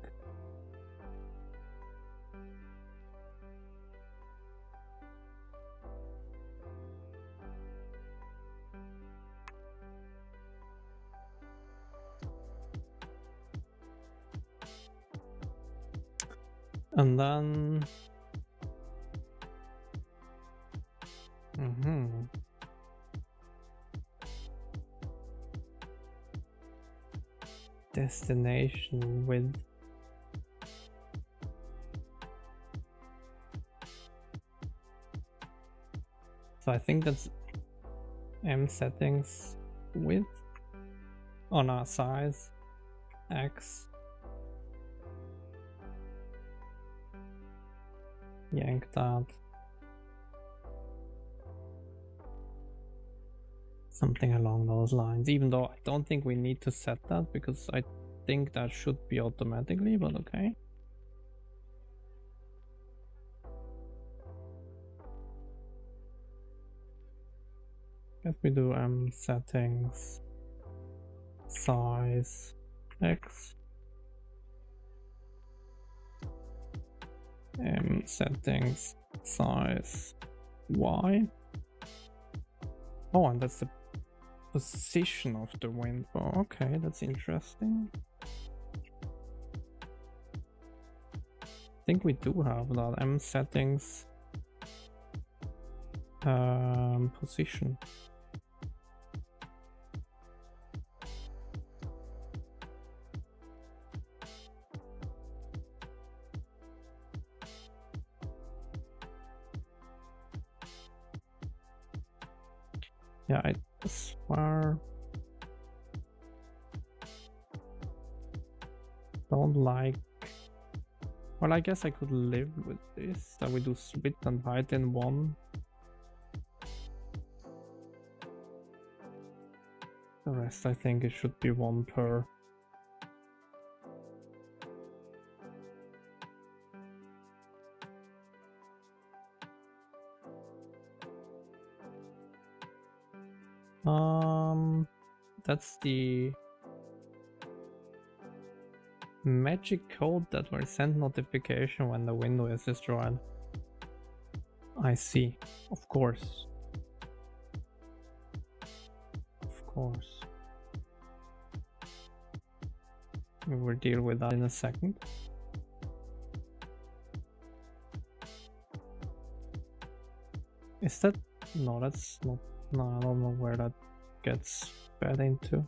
And then destination with so I think that's M settings width on our size X yank that. Something along those lines, even though I don't think we need to set that because I think that should be automatically, but okay. Let me do settings, size, X, settings, size, Y. Oh, and that's the position of the window. Okay, that's interesting. I think we do have that. Settings, position. Yeah, I swear. Don't like. Well, I guess I could live with this. That we do width and height in one. The rest, I think it should be one per. That's the magic code that will send notification when the window is destroyed. I see. Of course. Of course. We will deal with that in a second. Is that... No, that's not... No, I don't know where that gets fed into.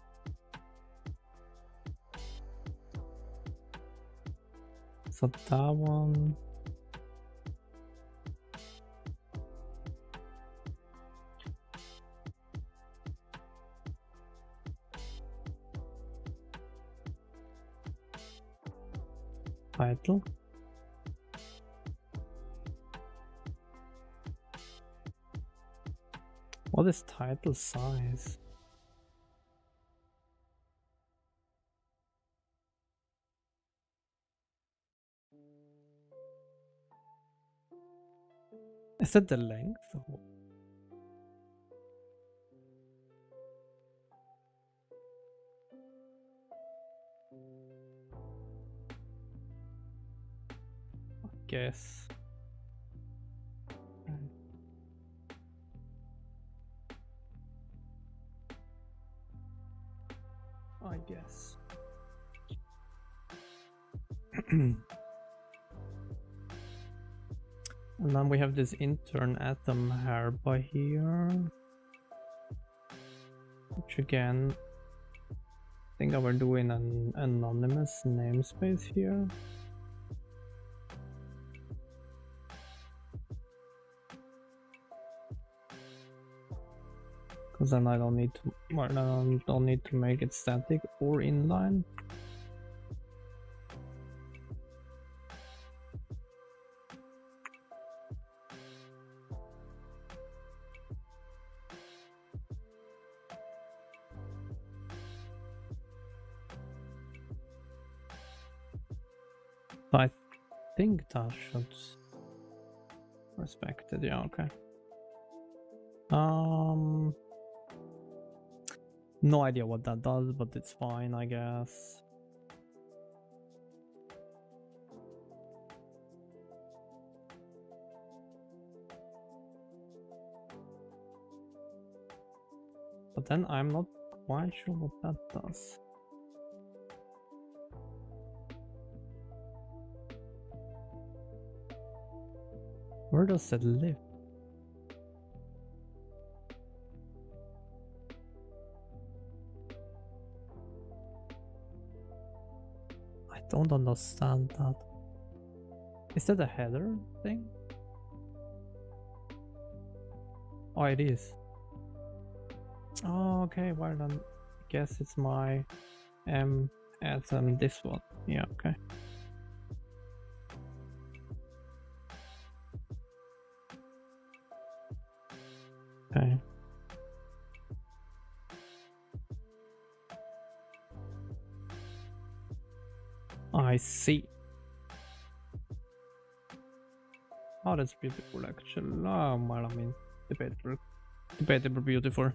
So that one... Title. What is title size? Is that the length? I guess. I guess. And then we have this intern atom herba here, which again, I think I will do in an anonymous namespace here. Because then I don't need to, well, I don't need to make it static or inline. I think that should respect it. Yeah, okay. No idea what that does, but it's fine, I guess. But then I'm not quite sure what that does. Where does it live? I don't understand that. Is that a header thing? Oh, it is. Oh, okay, well then I guess it's my atom this one. Yeah, okay. Okay. I see. Oh, that's beautiful actually. Oh, well, I mean, debatable beautiful.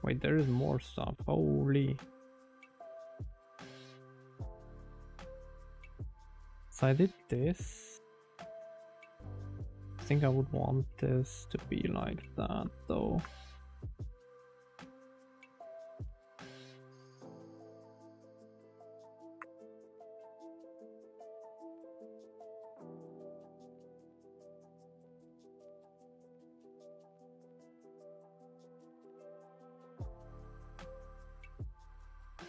Wait, there is more stuff. Holy. So I did this. I think I would want this to be like that though.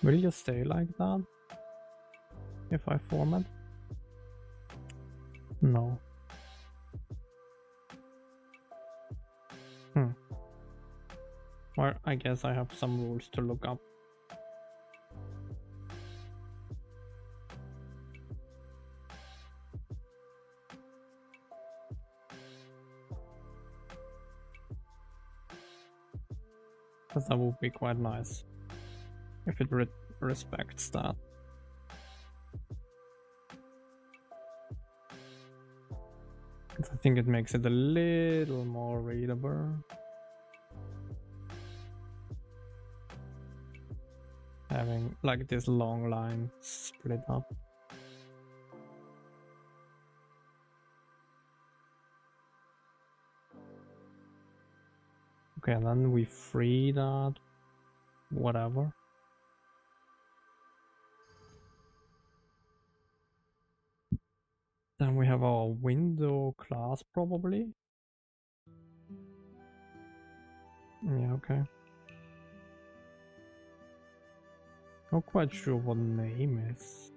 Will you stay like that if I format? No. Well, I guess I have some rules to look up. Because that would be quite nice if it respects that. I think it makes it a little more readable. Having like this long line split up. Okay, and then we free that, whatever. Then we have our window class probably. Yeah, okay. Not quite sure what name is.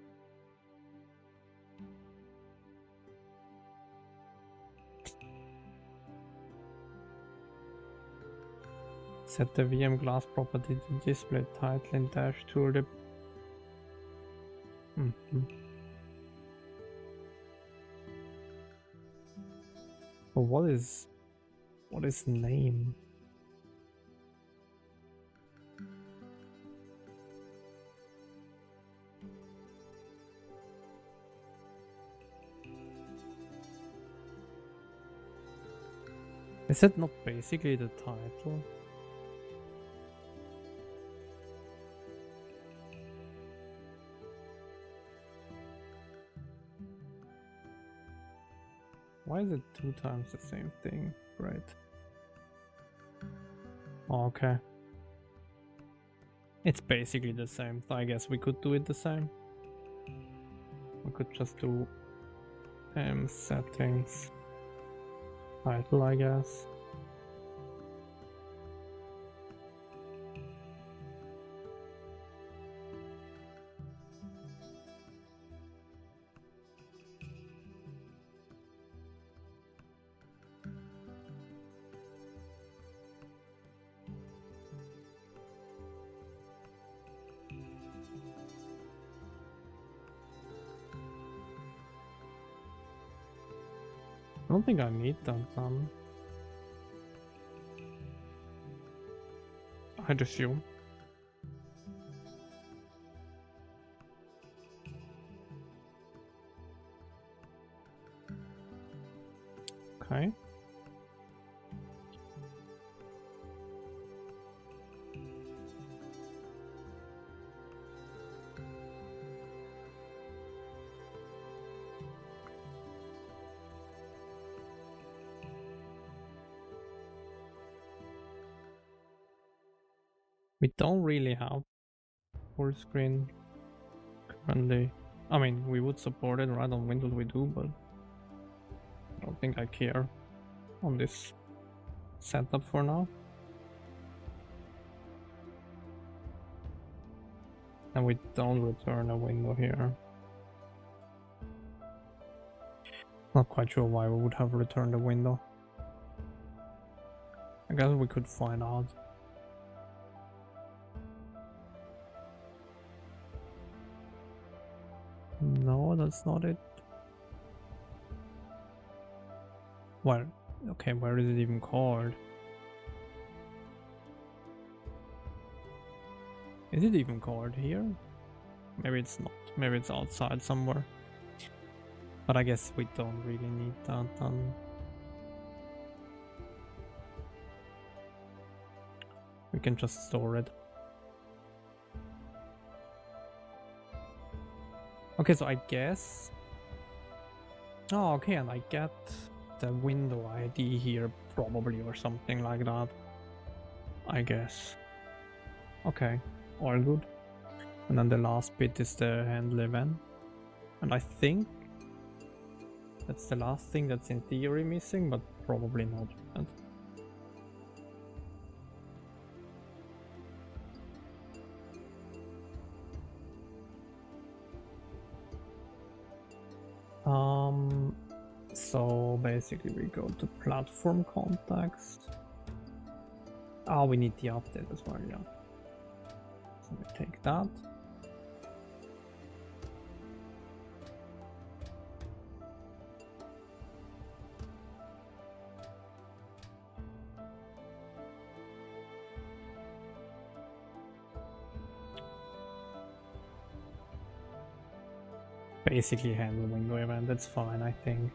Set the VM class property to display title in dash tooltip. But what is name? Is it not basically the title? Why is it 2 times the same thing? Great. Oh, okay. It's basically the same, so I guess we could do it the same. We could just do settings title, I guess. I don't think I need that done. I'd assume. Okay. We don't really have full screen currently. I mean, we would support it, right? On Windows we do, but I don't think I care on this setup for now. And we don't return a window here. Not quite sure why we would have returned a window. I guess we could find out. No, that's not it. Well, okay, where is it even called? Is it even called here? Maybe it's not. Maybe it's outside somewhere. But I guess we don't really need that then. We can just store it. Okay, so I guess... Oh, okay, and I get the window ID here probably or something like that. I guess. Okay, all good. And then the last bit is the handle event. And I think that's the last thing that's in theory missing, but probably not. So basically we go to platform context. Oh, we need the update as well, yeah. So we take that. Basically handle window event, that's fine, I think.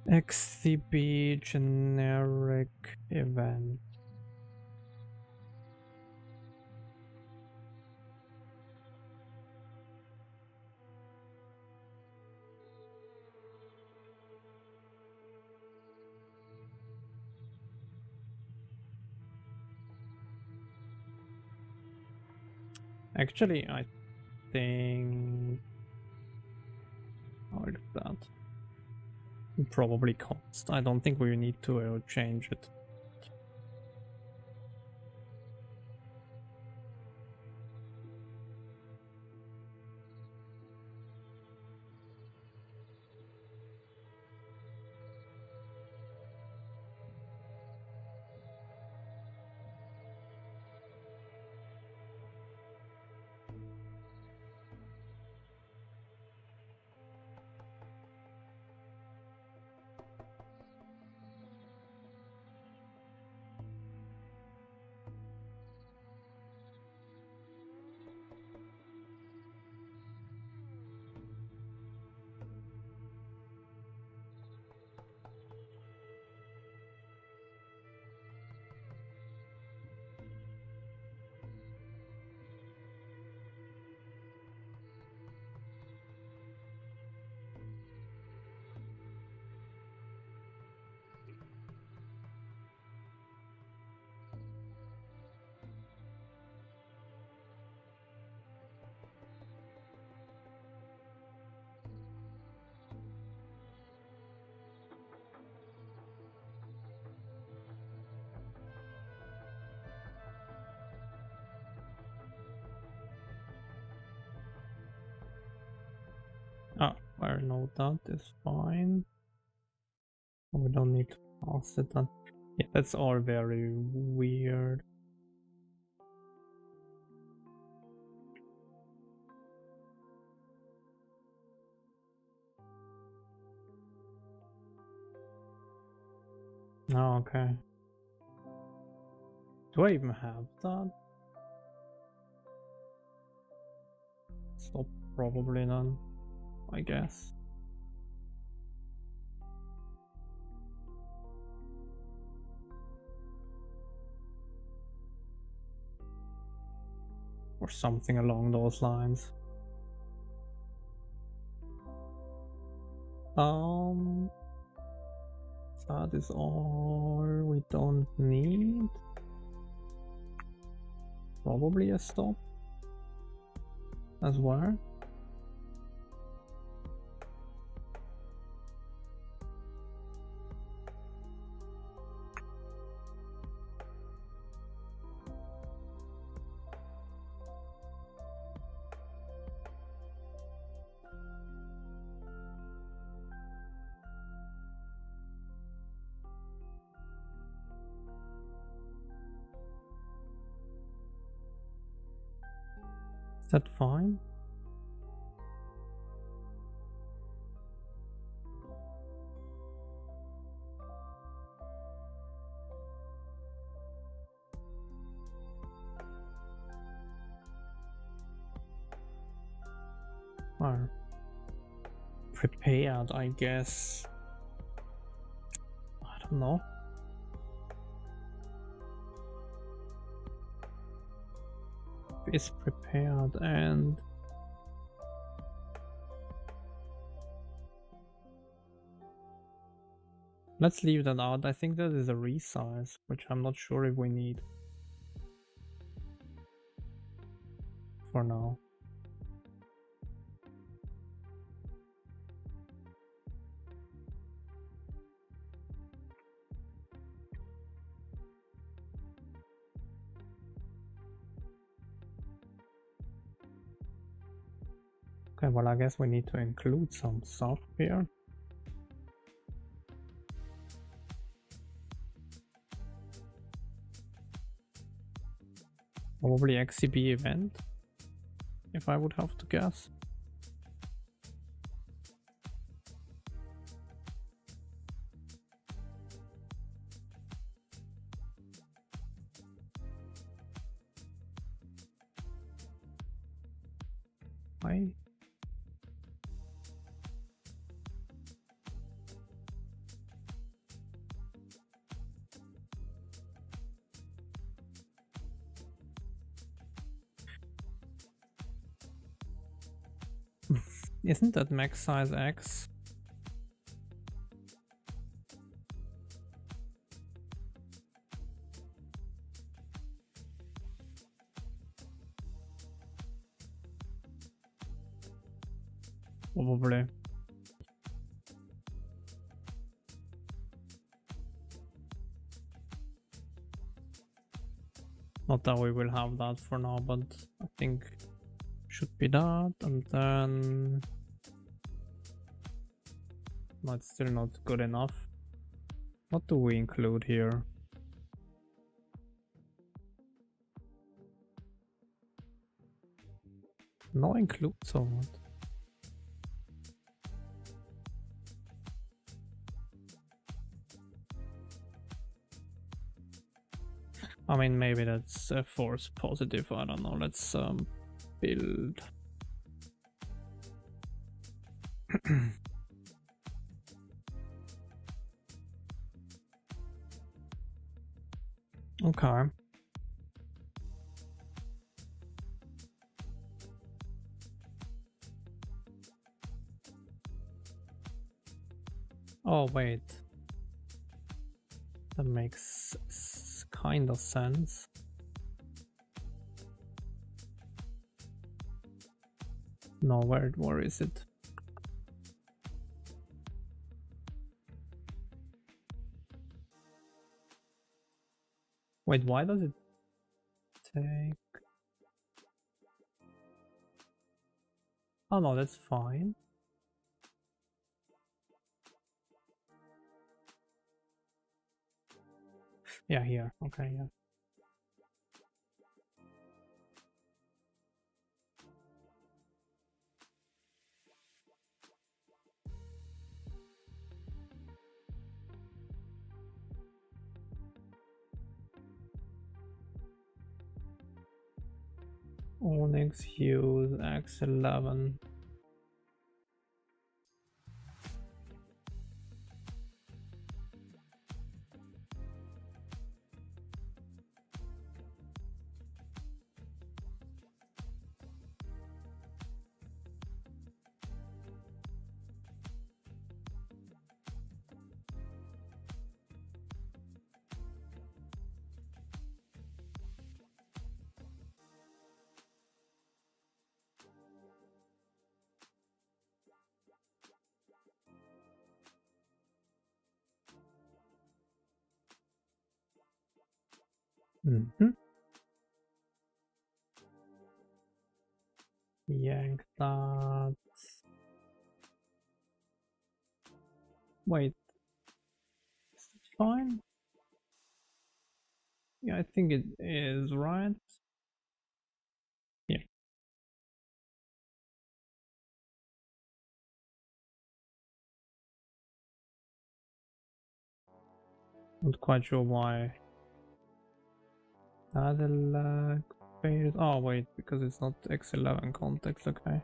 XCB generic event. Actually, I think I'll do that. Probably const. I don't think we need to change it. Ah, where no, that is fine. We don't need to pass it on. Yeah, that's all very weird. Oh, okay. Do I even have that? Stop, probably none, I guess. Or something along those lines. That is all we don't need. Probably a stop as well. that fine? Or prepared, I guess. I don't know. Is prepared and let's leave that out. I think that is a resize, which I'm not sure if we need for now. Okay, well, I guess we need to include some stuff here. Probably XCB event, if I would have to guess. Why? Isn't that max size X? Probably. Not that we will have that for now, but I think should be that, and then no, it's still not good enough. What do we include here? No include, so what? I mean, maybe that's a force positive, I don't know. Let's build. Okay. Oh, wait. That makes kind of sense. No, where is it? Wait, why does it take... Oh no, that's fine. Yeah, here. Okay, yeah. Onyx use X11. Yank that. Wait, is it fine? Yeah, I think it is, right? Yeah. Not quite sure why. Cadillac faded. Oh wait, because it's not X11 context. Okay.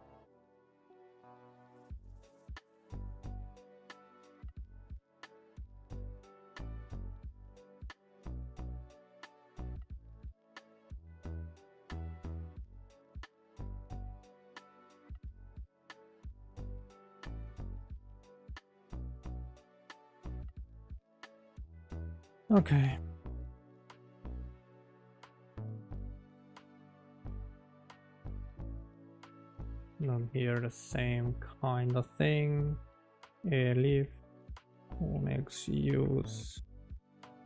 Okay. And here the same kind of thing. Leaf, Onyx, use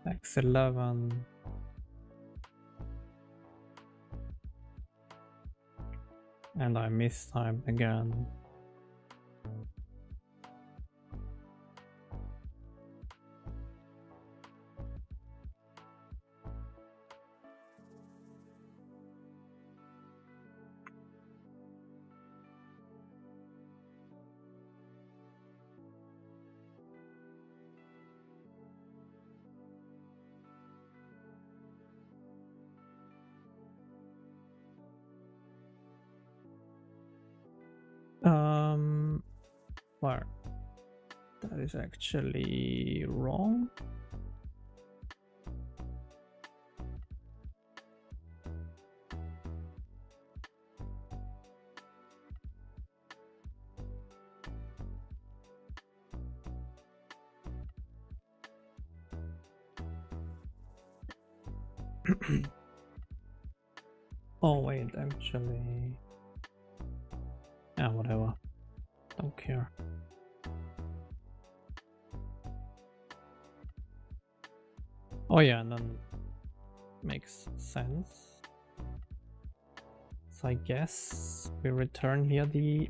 X11. And I mistyped again. Where? That is actually wrong. Oh wait, actually... Yeah, whatever. Don't care. Oh yeah, and then makes sense. So I guess we return here the...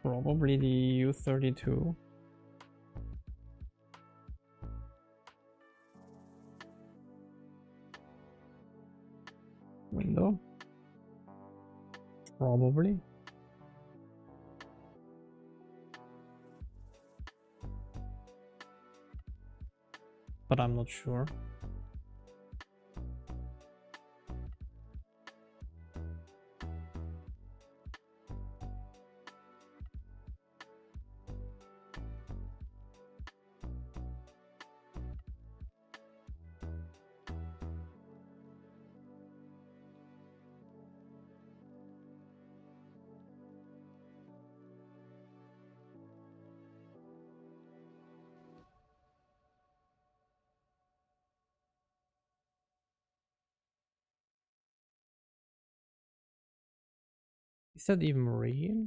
Probably the U32. Window. Probably. But I'm not sure. Is that even real?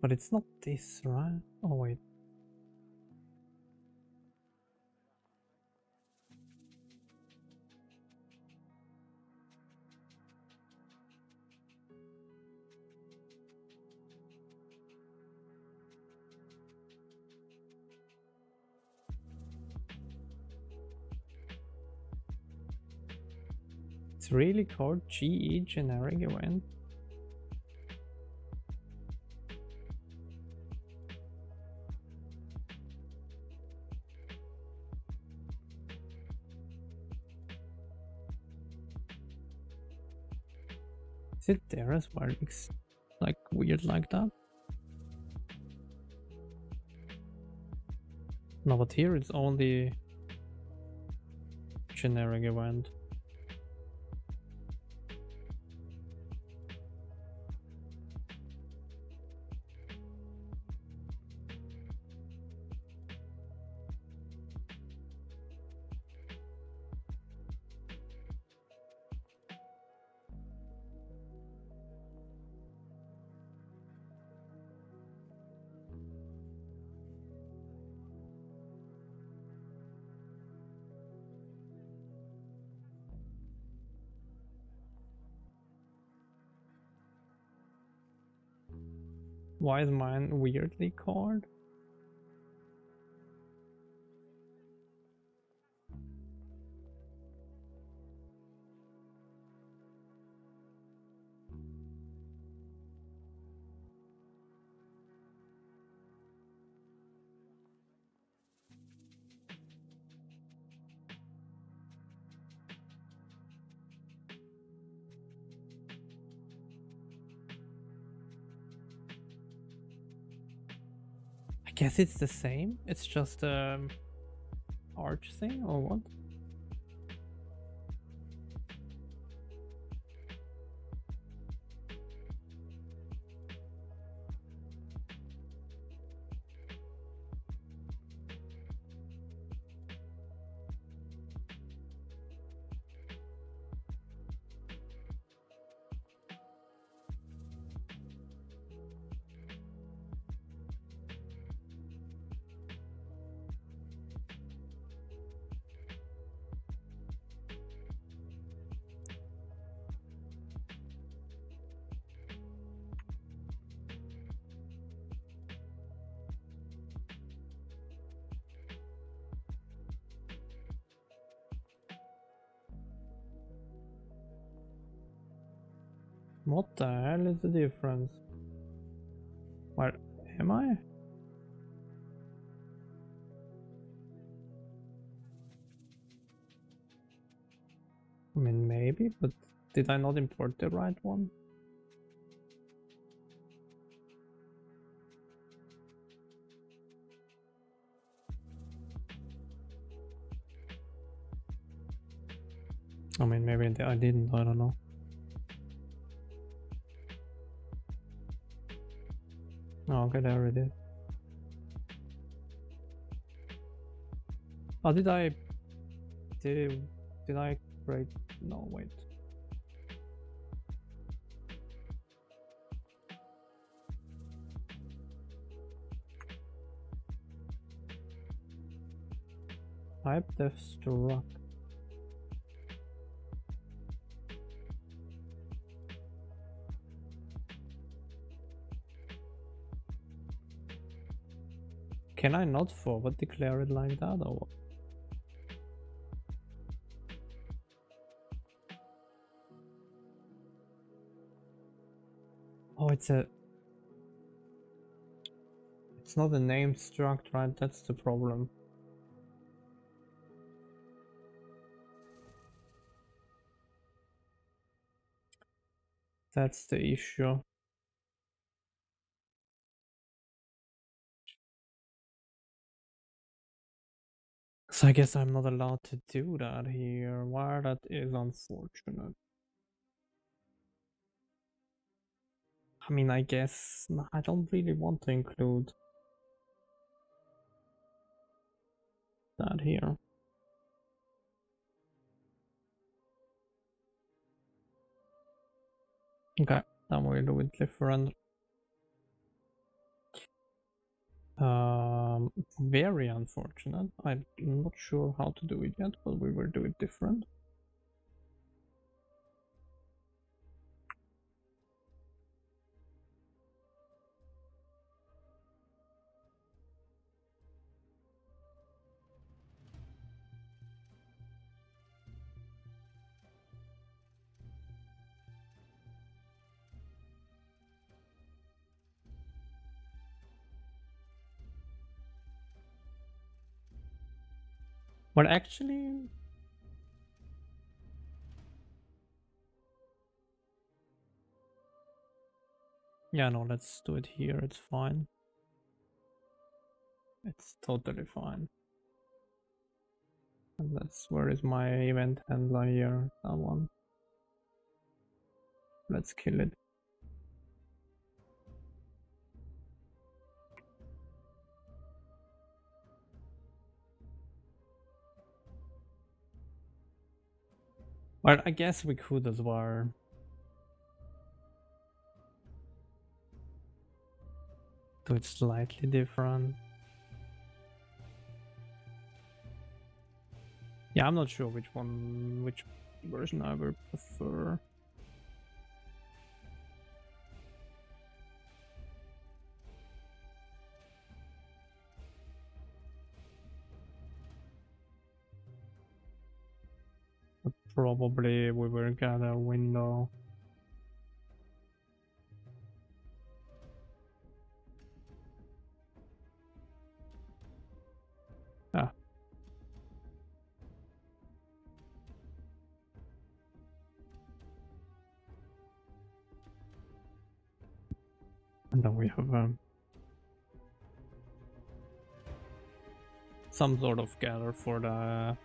But it's not this, right? Oh wait. It's really called GE generic event. Is it there as well? It's like weird like that. No, but here it's only generic event. Why is mine weirdly colored? I guess it's the same. It's just arch thing or what? What the hell is the difference? Where am I? I mean, maybe, but did I not import the right one? I mean, maybe I didn't, I don't know. Oh, okay, there it is. Oh, did I create? No, wait. Type def struct. Can I not forward declare it like that or what? Oh, it's not a name struct, right? That's the problem. That's the issue. So I guess I'm not allowed to do that here. Why that is unfortunate. I mean, I guess I don't really want to include that here. Okay, then we'll do it different. Very unfortunate. I'm not sure how to do it yet, but we will do it different. But actually, yeah, no, let's do it here. It's fine. It's totally fine. And that's where is my event handler here? That one. Let's kill it. Well, I guess we could as well. Do it slightly different. Yeah, I'm not sure which version I would prefer. Probably we will get a window. Ah. And then we have some sort of gather for the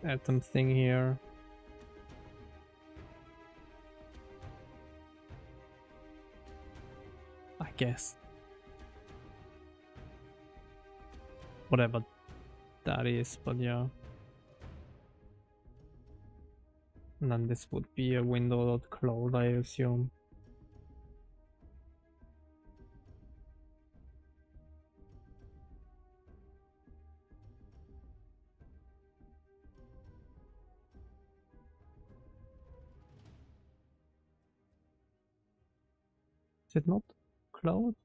atom thing here. I guess. Whatever that is, but yeah. And then this would be a window.close, I assume. Is it not closed?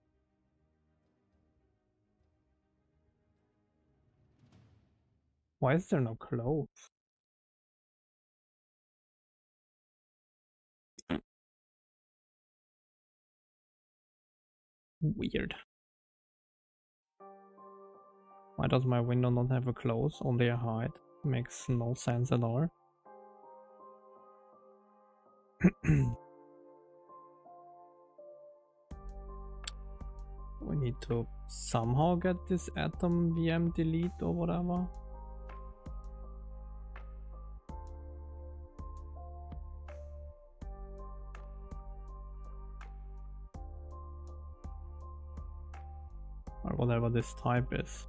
Why is there no close? Weird. Why does my window not have a close, only a hide? Makes no sense at all. We need to somehow get this atom VM delete or whatever. Or whatever this type is.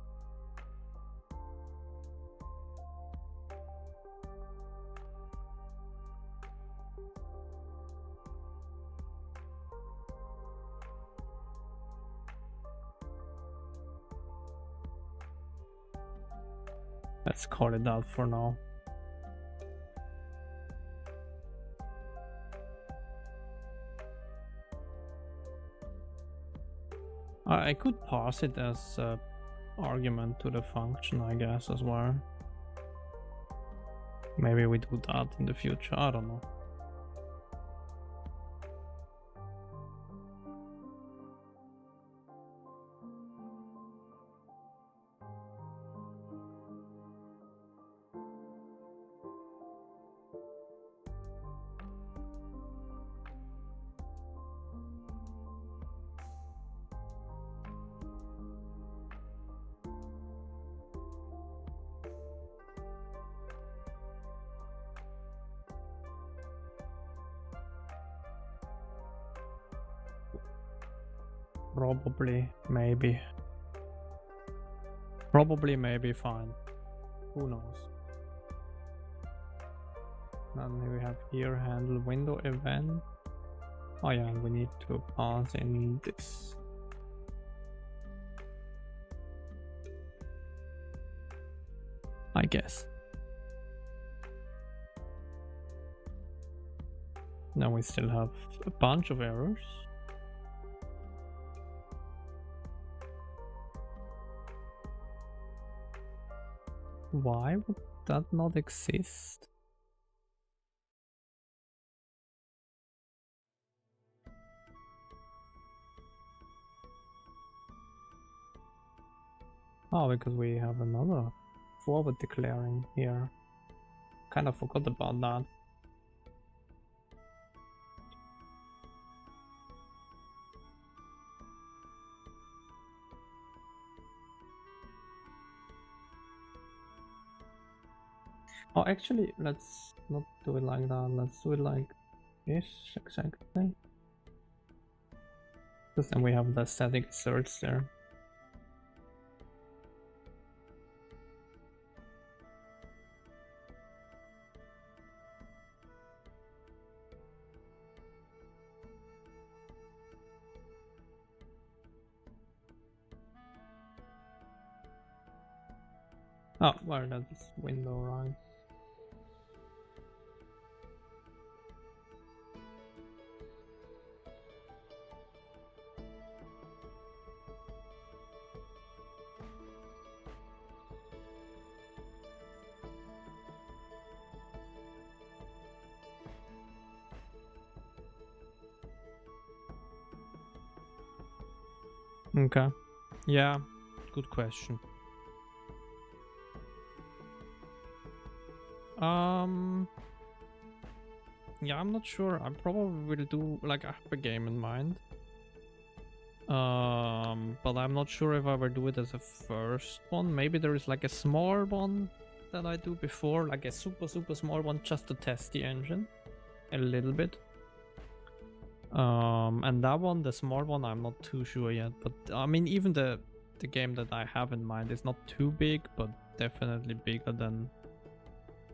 Let's call it that for now. I could pass it as an argument to the function, I guess, as well. Maybe we do that in the future, I don't know. Probably, maybe. Probably, maybe fine. Who knows? Then we have here handle window event. Oh yeah, and we need to pass in this. I guess. Now we still have a bunch of errors. Why would that not exist? Oh, because we have another forward declaring here. Kind of forgot about that. Oh, actually, let's not do it like that. Let's do it like this, exactly. Because then we have the static asserts there. Oh, well, that's window, right? Okay. Yeah, good question. Yeah, I'm not sure. I probably will do, like, I have a game in mind. But I'm not sure if I will do it as a first one. Maybe there is like a small one that I do before, like a super small one, just to test the engine a little bit. And that one, the small one, I'm not too sure yet. But I mean, even the game that I have in mind is not too big, but definitely bigger than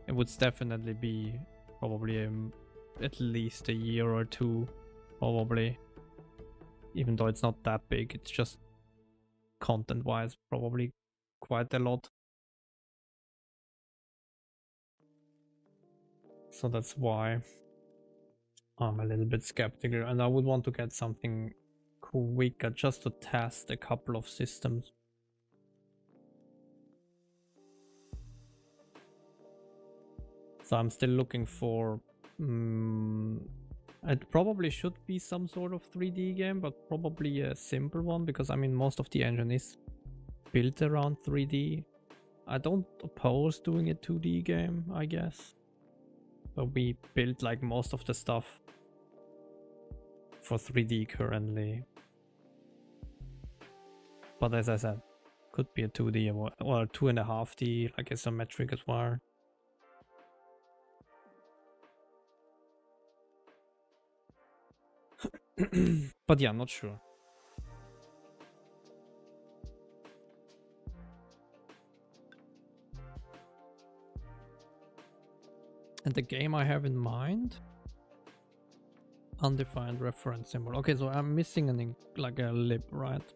it would definitely be probably at least a year or two, probably. Even though it's not that big, it's just content-wise probably quite a lot. So that's why I'm a little bit skeptical, and I would want to get something quicker just to test a couple of systems. So I'm still looking for it probably should be some sort of 3D game, but probably a simple one, because I mean most of the engine is built around 3D. I don't oppose doing a 2D game, I guess, but we built like most of the stuff for 3D currently. But as I said, could be a 2D or 2.5D, like isometric as well. But yeah, I'm not sure. And the game I have in mind, undefined reference symbol. Okay, so I'm missing like a lib, right?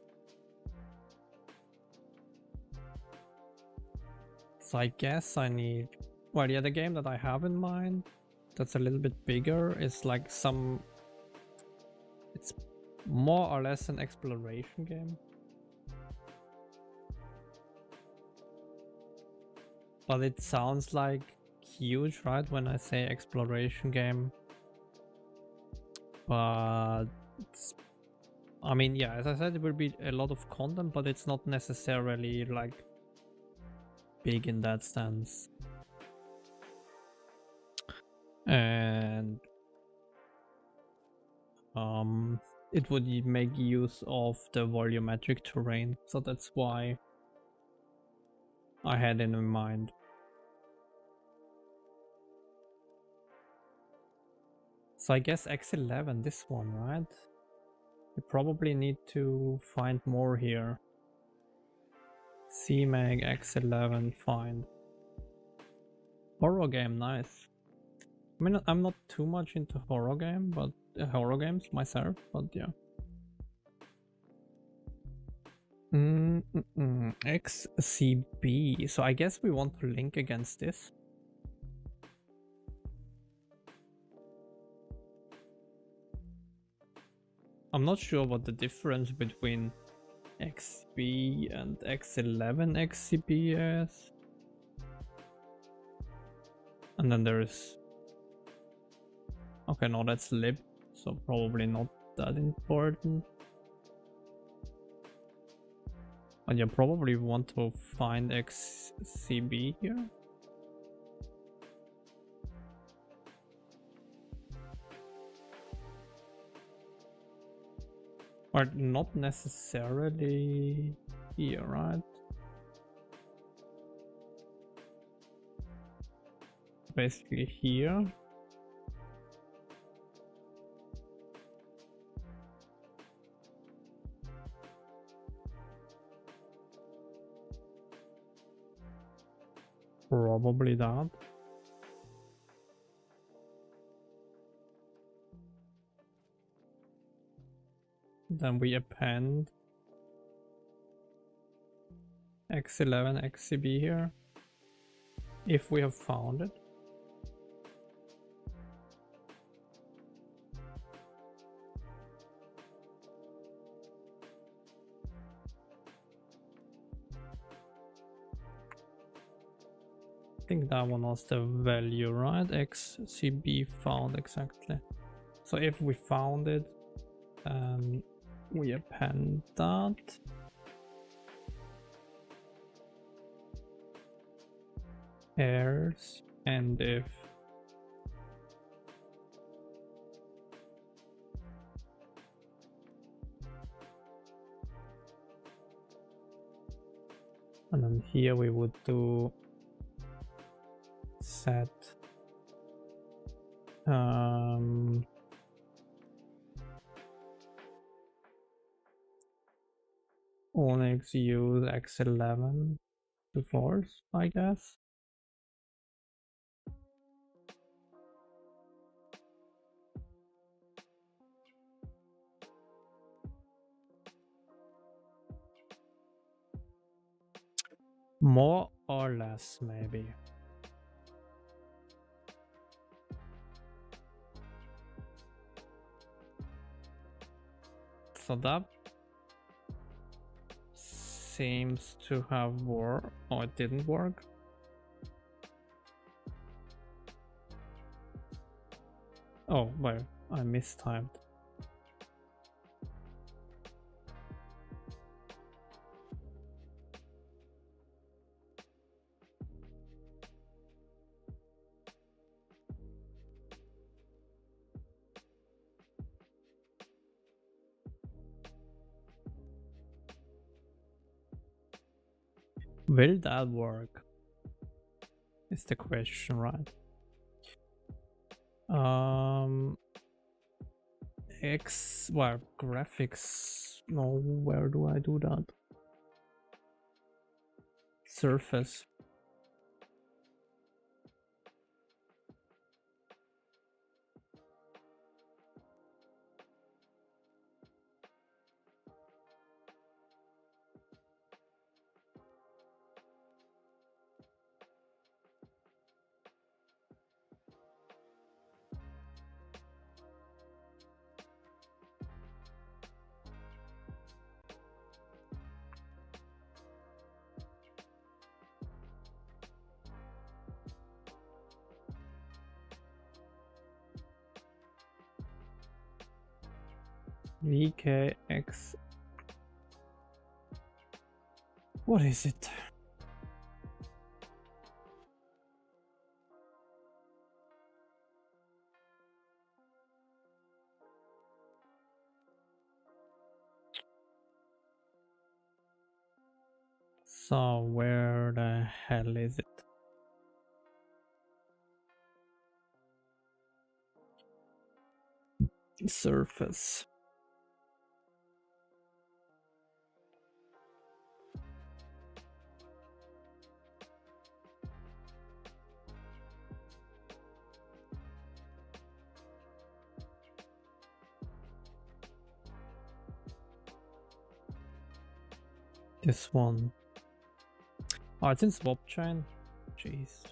So I guess I need, well, yeah, the game that I have in mind that's a little bit bigger is like it's more or less an exploration game. But it sounds like huge, right, when I say exploration game. But I mean, yeah, as I said, it will be a lot of content, but it's not necessarily like big in that sense. And it would make use of the volumetric terrain, so that's why I had it in mind. So I guess X11, this one, right? We probably need to find more here. CMag X11 find. Horror game, nice. I mean, I'm not too much into horror games myself, but yeah. XCB. So I guess we want to link against this. I'm not sure what the difference between XB and X11 XCB is. And then there's... Okay, no, that's lib, so probably not that important. And you probably want to find XCB here. Or not necessarily here, right? Basically here. Probably that. Then we append X11 XCB here, if we have found it. I think that one was the value, right? XCB found exactly. So if we found it, we append that. Pairs, and if and then here we would do set Onyx use X11 to force, I guess. More or less, maybe. So that seems to have worked. Oh, it didn't work. Oh, well, I mistimed. Will that work? Is the question, right? Well, graphics. No, where do I do that? Surface. VKX. What is it? So where the hell is it? Surface. This one. Oh, it's in swap chain. Jeez.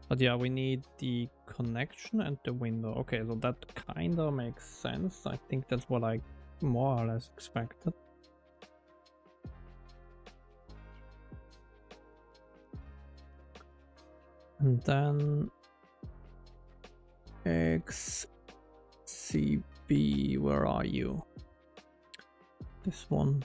But yeah, we need the connection and the window. Okay, so that kind of makes sense. I think that's what I more or less expected. And then XCB, where are you? This one.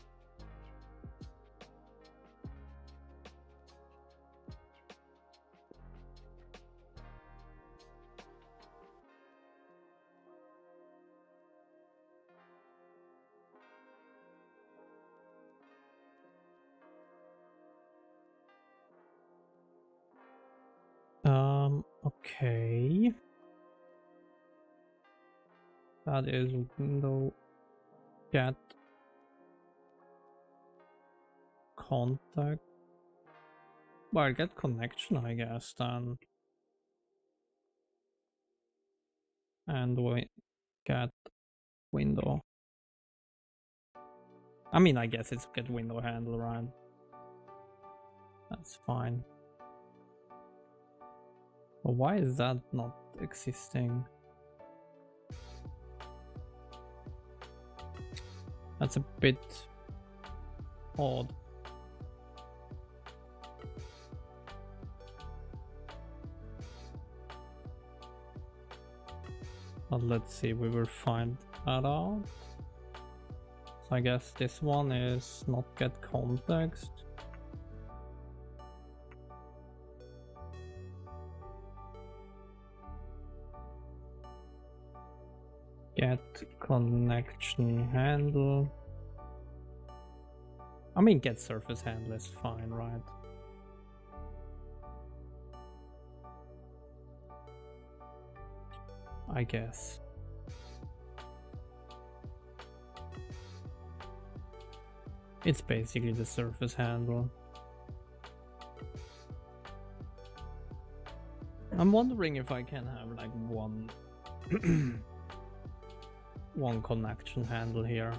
Okay. That is window get contact. Well, get connection, I guess, then. And we get window. I mean, I guess it's get window handle, right? That's fine. But why is that not existing? That's a bit odd. But let's see, we will find that out. So I guess this one is not get context. Get connection handle. I mean, get surface handle is fine, right? I guess. It's basically the surface handle. I'm wondering if I can have like one one connection handle here.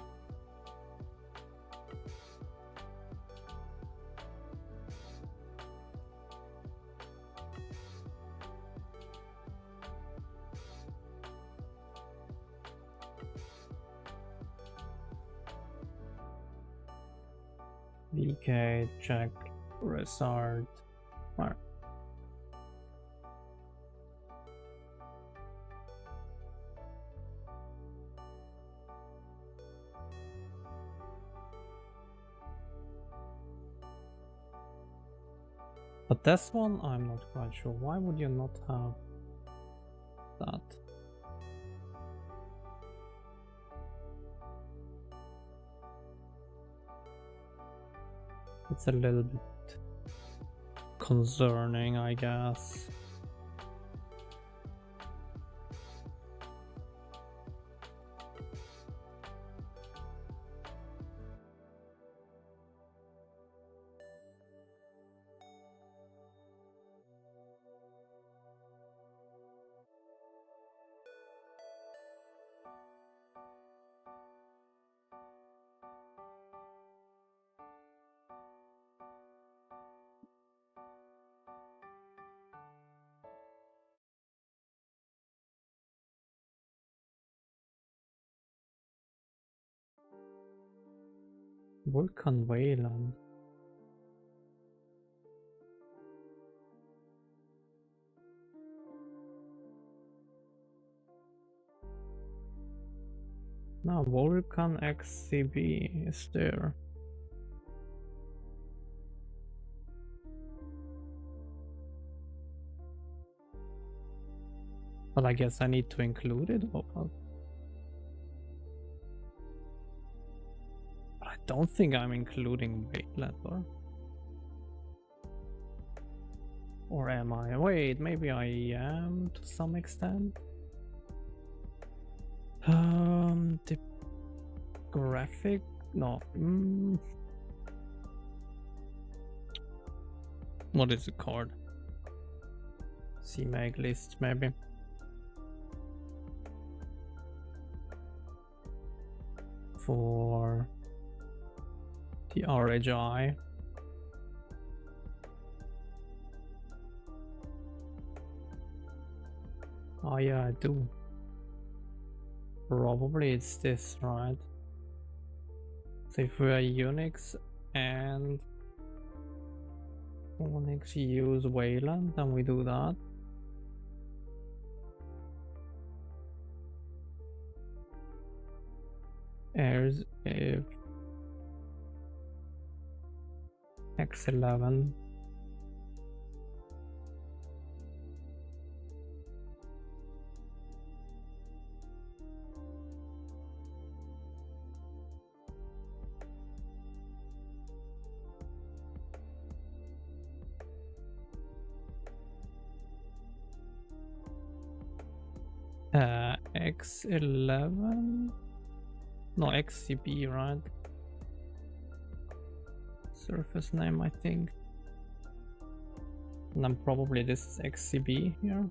VK, check, resort. Right. But this one, I'm not quite sure. Why would you not have that? It's a little bit concerning, I guess. Vulcan Wayland. Now Vulcan XCB is there. But I guess I need to include it. But I don't think I'm including Wayland, or am I? Wait, maybe I am to some extent. The graphic, no. What is it called? CMake list, maybe. For the RHI. Oh yeah, I do. Probably it's this, right? So if we are Unix and Onyx use Wayland, then we do that. As if X11 X11, no, XCB, right? Surface name, I think. And then probably this is XCB here.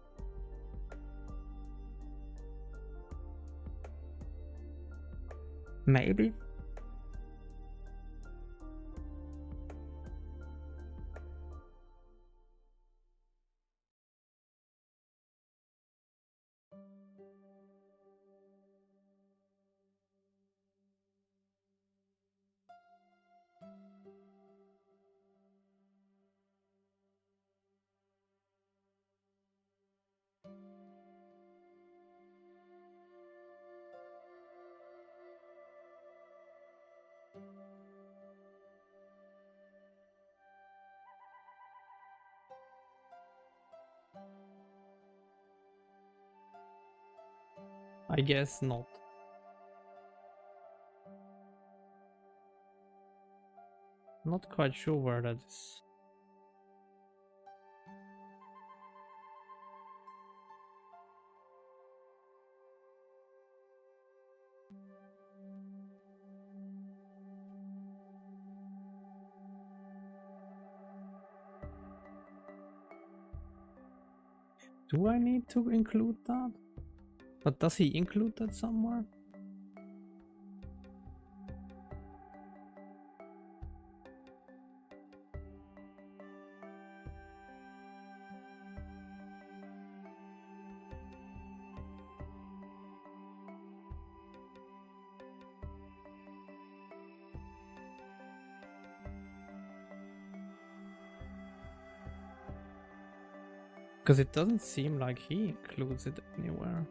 Maybe. I guess not. Not quite sure where that is. Do I need to include that? But does he include that somewhere? Because it doesn't seem like he includes it anywhere.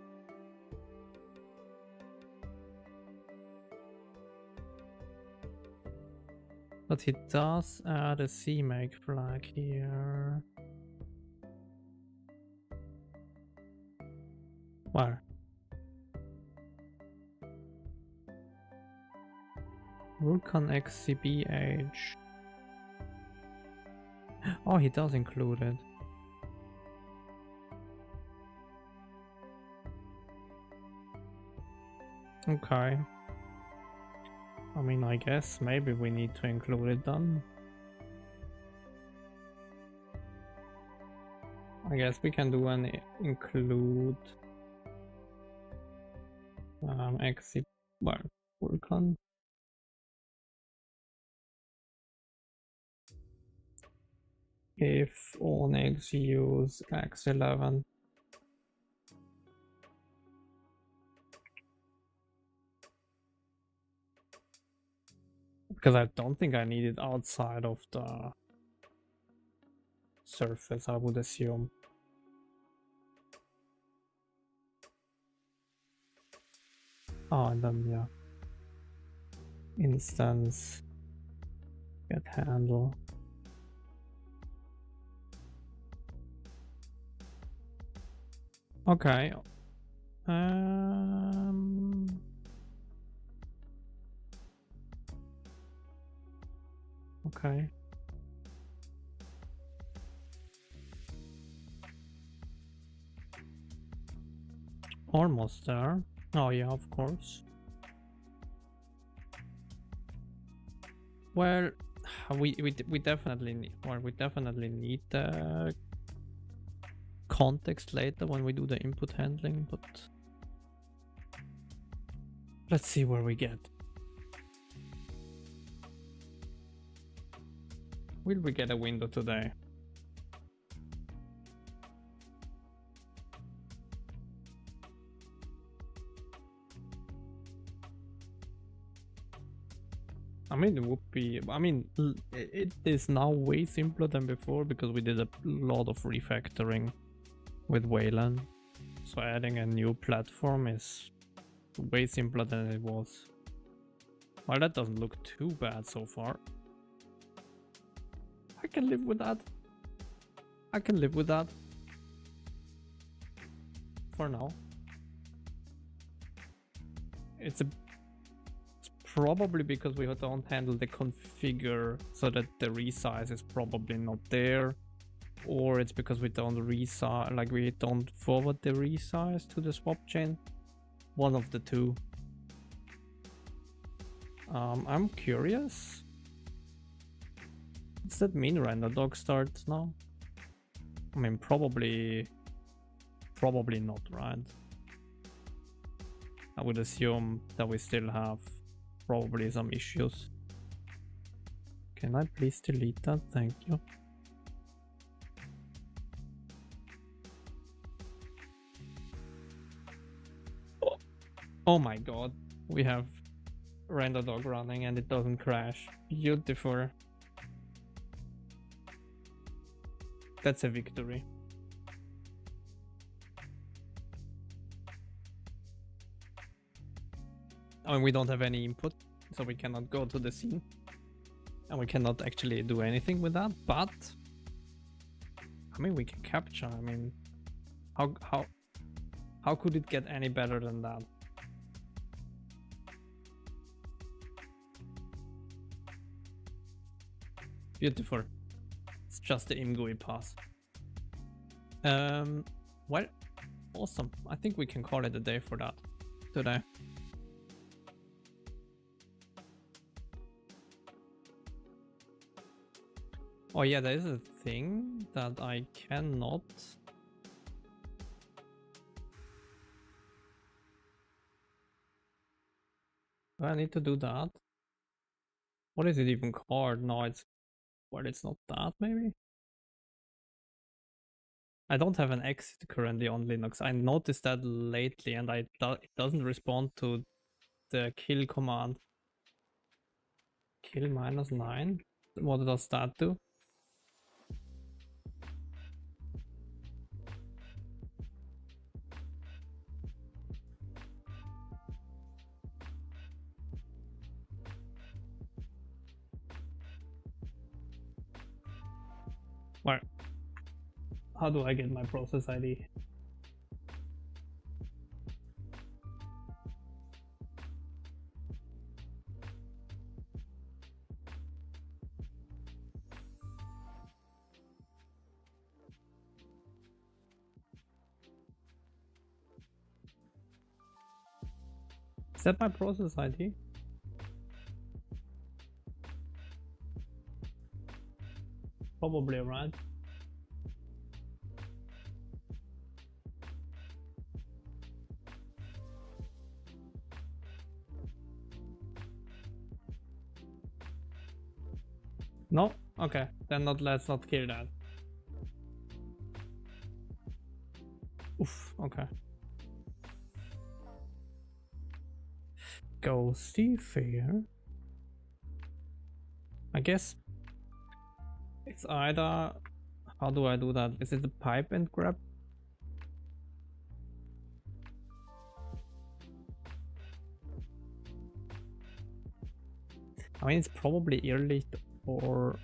But he does add a CMake flag here. Where? Vulkan XCBH. Oh, he does include it. Okay. I mean, I guess maybe we need to include it then. I guess we can do an include XC, well, Vulkan. If Onyx use X11. Because I don't think I need it outside of the surface, I would assume. Oh, and then, yeah. Instance. Get handle. Okay. Okay. Almost there. Oh yeah, of course. Well, we definitely need, well, we definitely need the context later when we do the input handling, but let's see where we get. Will we get a window today? I mean, it would be, I mean, it is now way simpler than before because we did a lot of refactoring with Wayland. So adding a new platform is way simpler than it was. Well, that doesn't look too bad so far. I can live with that. I can live with that. For now. It's probably because we don't handle the configure so that the resize is probably not there. Or it's because we don't resize, like we don't forward the resize to the swap chain. One of the two. I'm curious. Does that mean render dog starts now? I mean, probably not, right? I would assume that we still have probably some issues. Can I please delete that? Thank you. Oh my god, we have render dog running and it doesn't crash. Beautiful. That's a victory. I mean, we don't have any input, so we cannot go to the scene. And we cannot actually do anything with that, but I mean, we can capture. I mean, how How could it get any better than that? Beautiful. It's just the IMGUI pass. Well, awesome. I think we can call it a day for that today. Oh yeah, there is a thing that I cannot... Do I need to do that? What is it even called? No, it's... Well, it's not that, maybe? I don't have an exit currently on Linux. I noticed that lately, and it doesn't respond to the kill command. Kill -9? What does that do? Well, how do I get my process ID? Is that my process ID? Probably, right? No? Okay, then let's not kill that. Oof, okay. Ghosty fair. I guess it's either... How do I do that? Is it the pipe and grab? I mean, it's probably Irrlicht or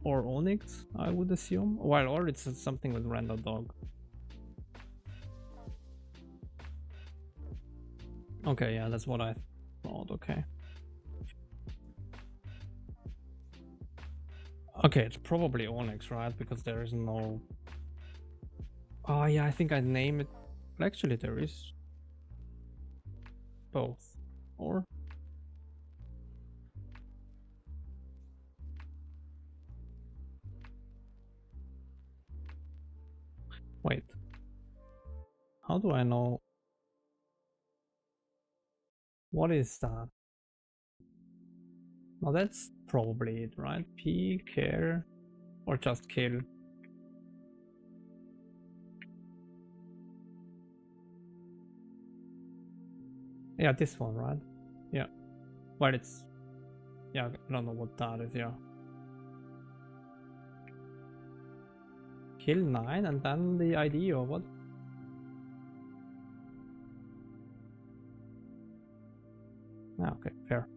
Onyx, I would assume. Well, or it's something with random dog. Okay, yeah, that's what I thought. Okay. Okay, it's probably Onyx, right? Because there is no... Oh yeah, I think I name it... Actually, there is both. Or... Wait. How do I know? What is that? Now that's probably it, right? P, care, or just kill. Yeah, this one, right? Yeah. Well, it's... Yeah, I don't know what that is, yeah. Kill 9 and then the ID or what? Ah, okay, fair.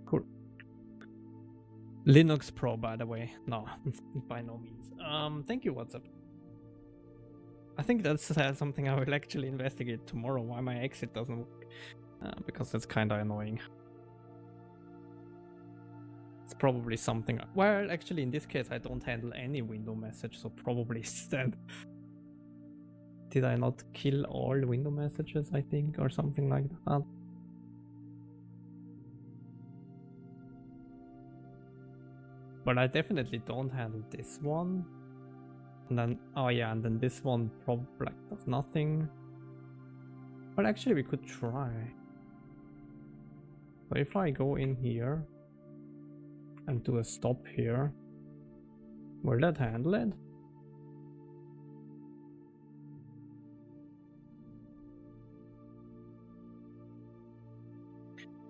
Cool. Linux Pro, by the way. No, by no means. Thank you, WhatsApp. I think that's something I will actually investigate tomorrow, why my exit doesn't work. Because that's kind of annoying. It's probably something... Well, actually, in this case, I don't handle any window message, so probably instead. Did I not kill all window messages, I think, or something like that? But I definitely don't handle this one. And then, oh yeah, and then this one probably like, does nothing. Well, actually, we could try. So if I go in here and do a stop here, will that handle it?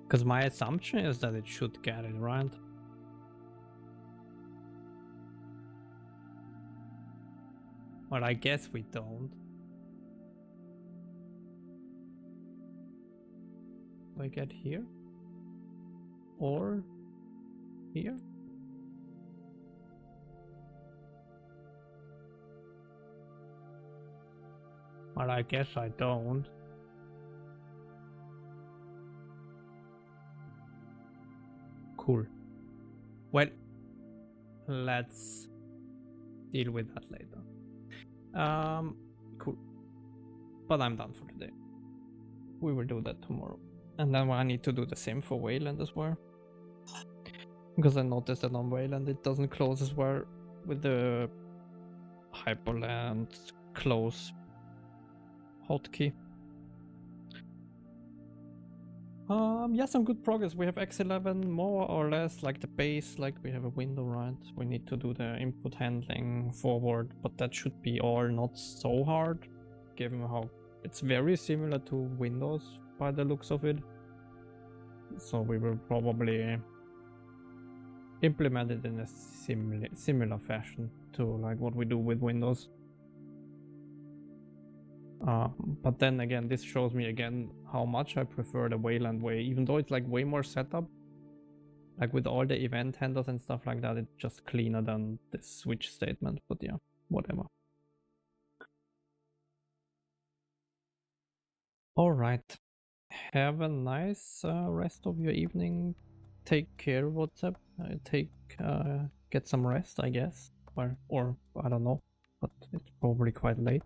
Because my assumption is that it should get it, right? Well, I guess we don't. Do I get here? Or here? Well, I guess I don't. Cool. Well, let's deal with that later. Cool. But I'm done for today. We will do that tomorrow. And then I need to do the same for Wayland as well. Because I noticed that on Wayland it doesn't close as well with the Hyperland close hotkey. Yeah, some good progress. We have X11 more or less like the base, like we have a window, right? We need to do the input handling forward, but that should be all not so hard, given how it's very similar to Windows by the looks of it. So we will probably implement it in a similar fashion to like what we do with Windows. But then again, this shows me again how much I prefer the Wayland way, even though it's like way more setup. Like with all the event handlers and stuff like that, it's just cleaner than this switch statement, but yeah, whatever. Alright, have a nice rest of your evening. Take care, WhatsApp. Get some rest, I guess. Or I don't know, but it's probably quite late.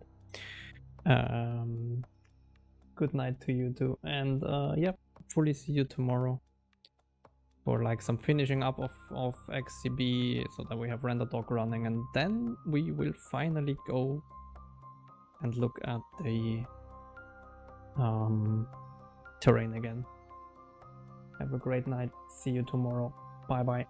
Good night to you too, and yeah, hopefully see you tomorrow for like some finishing up of XCB so that we have RenderDoc running, and then we will finally go and look at the terrain again. Have a great night. See you tomorrow. Bye bye.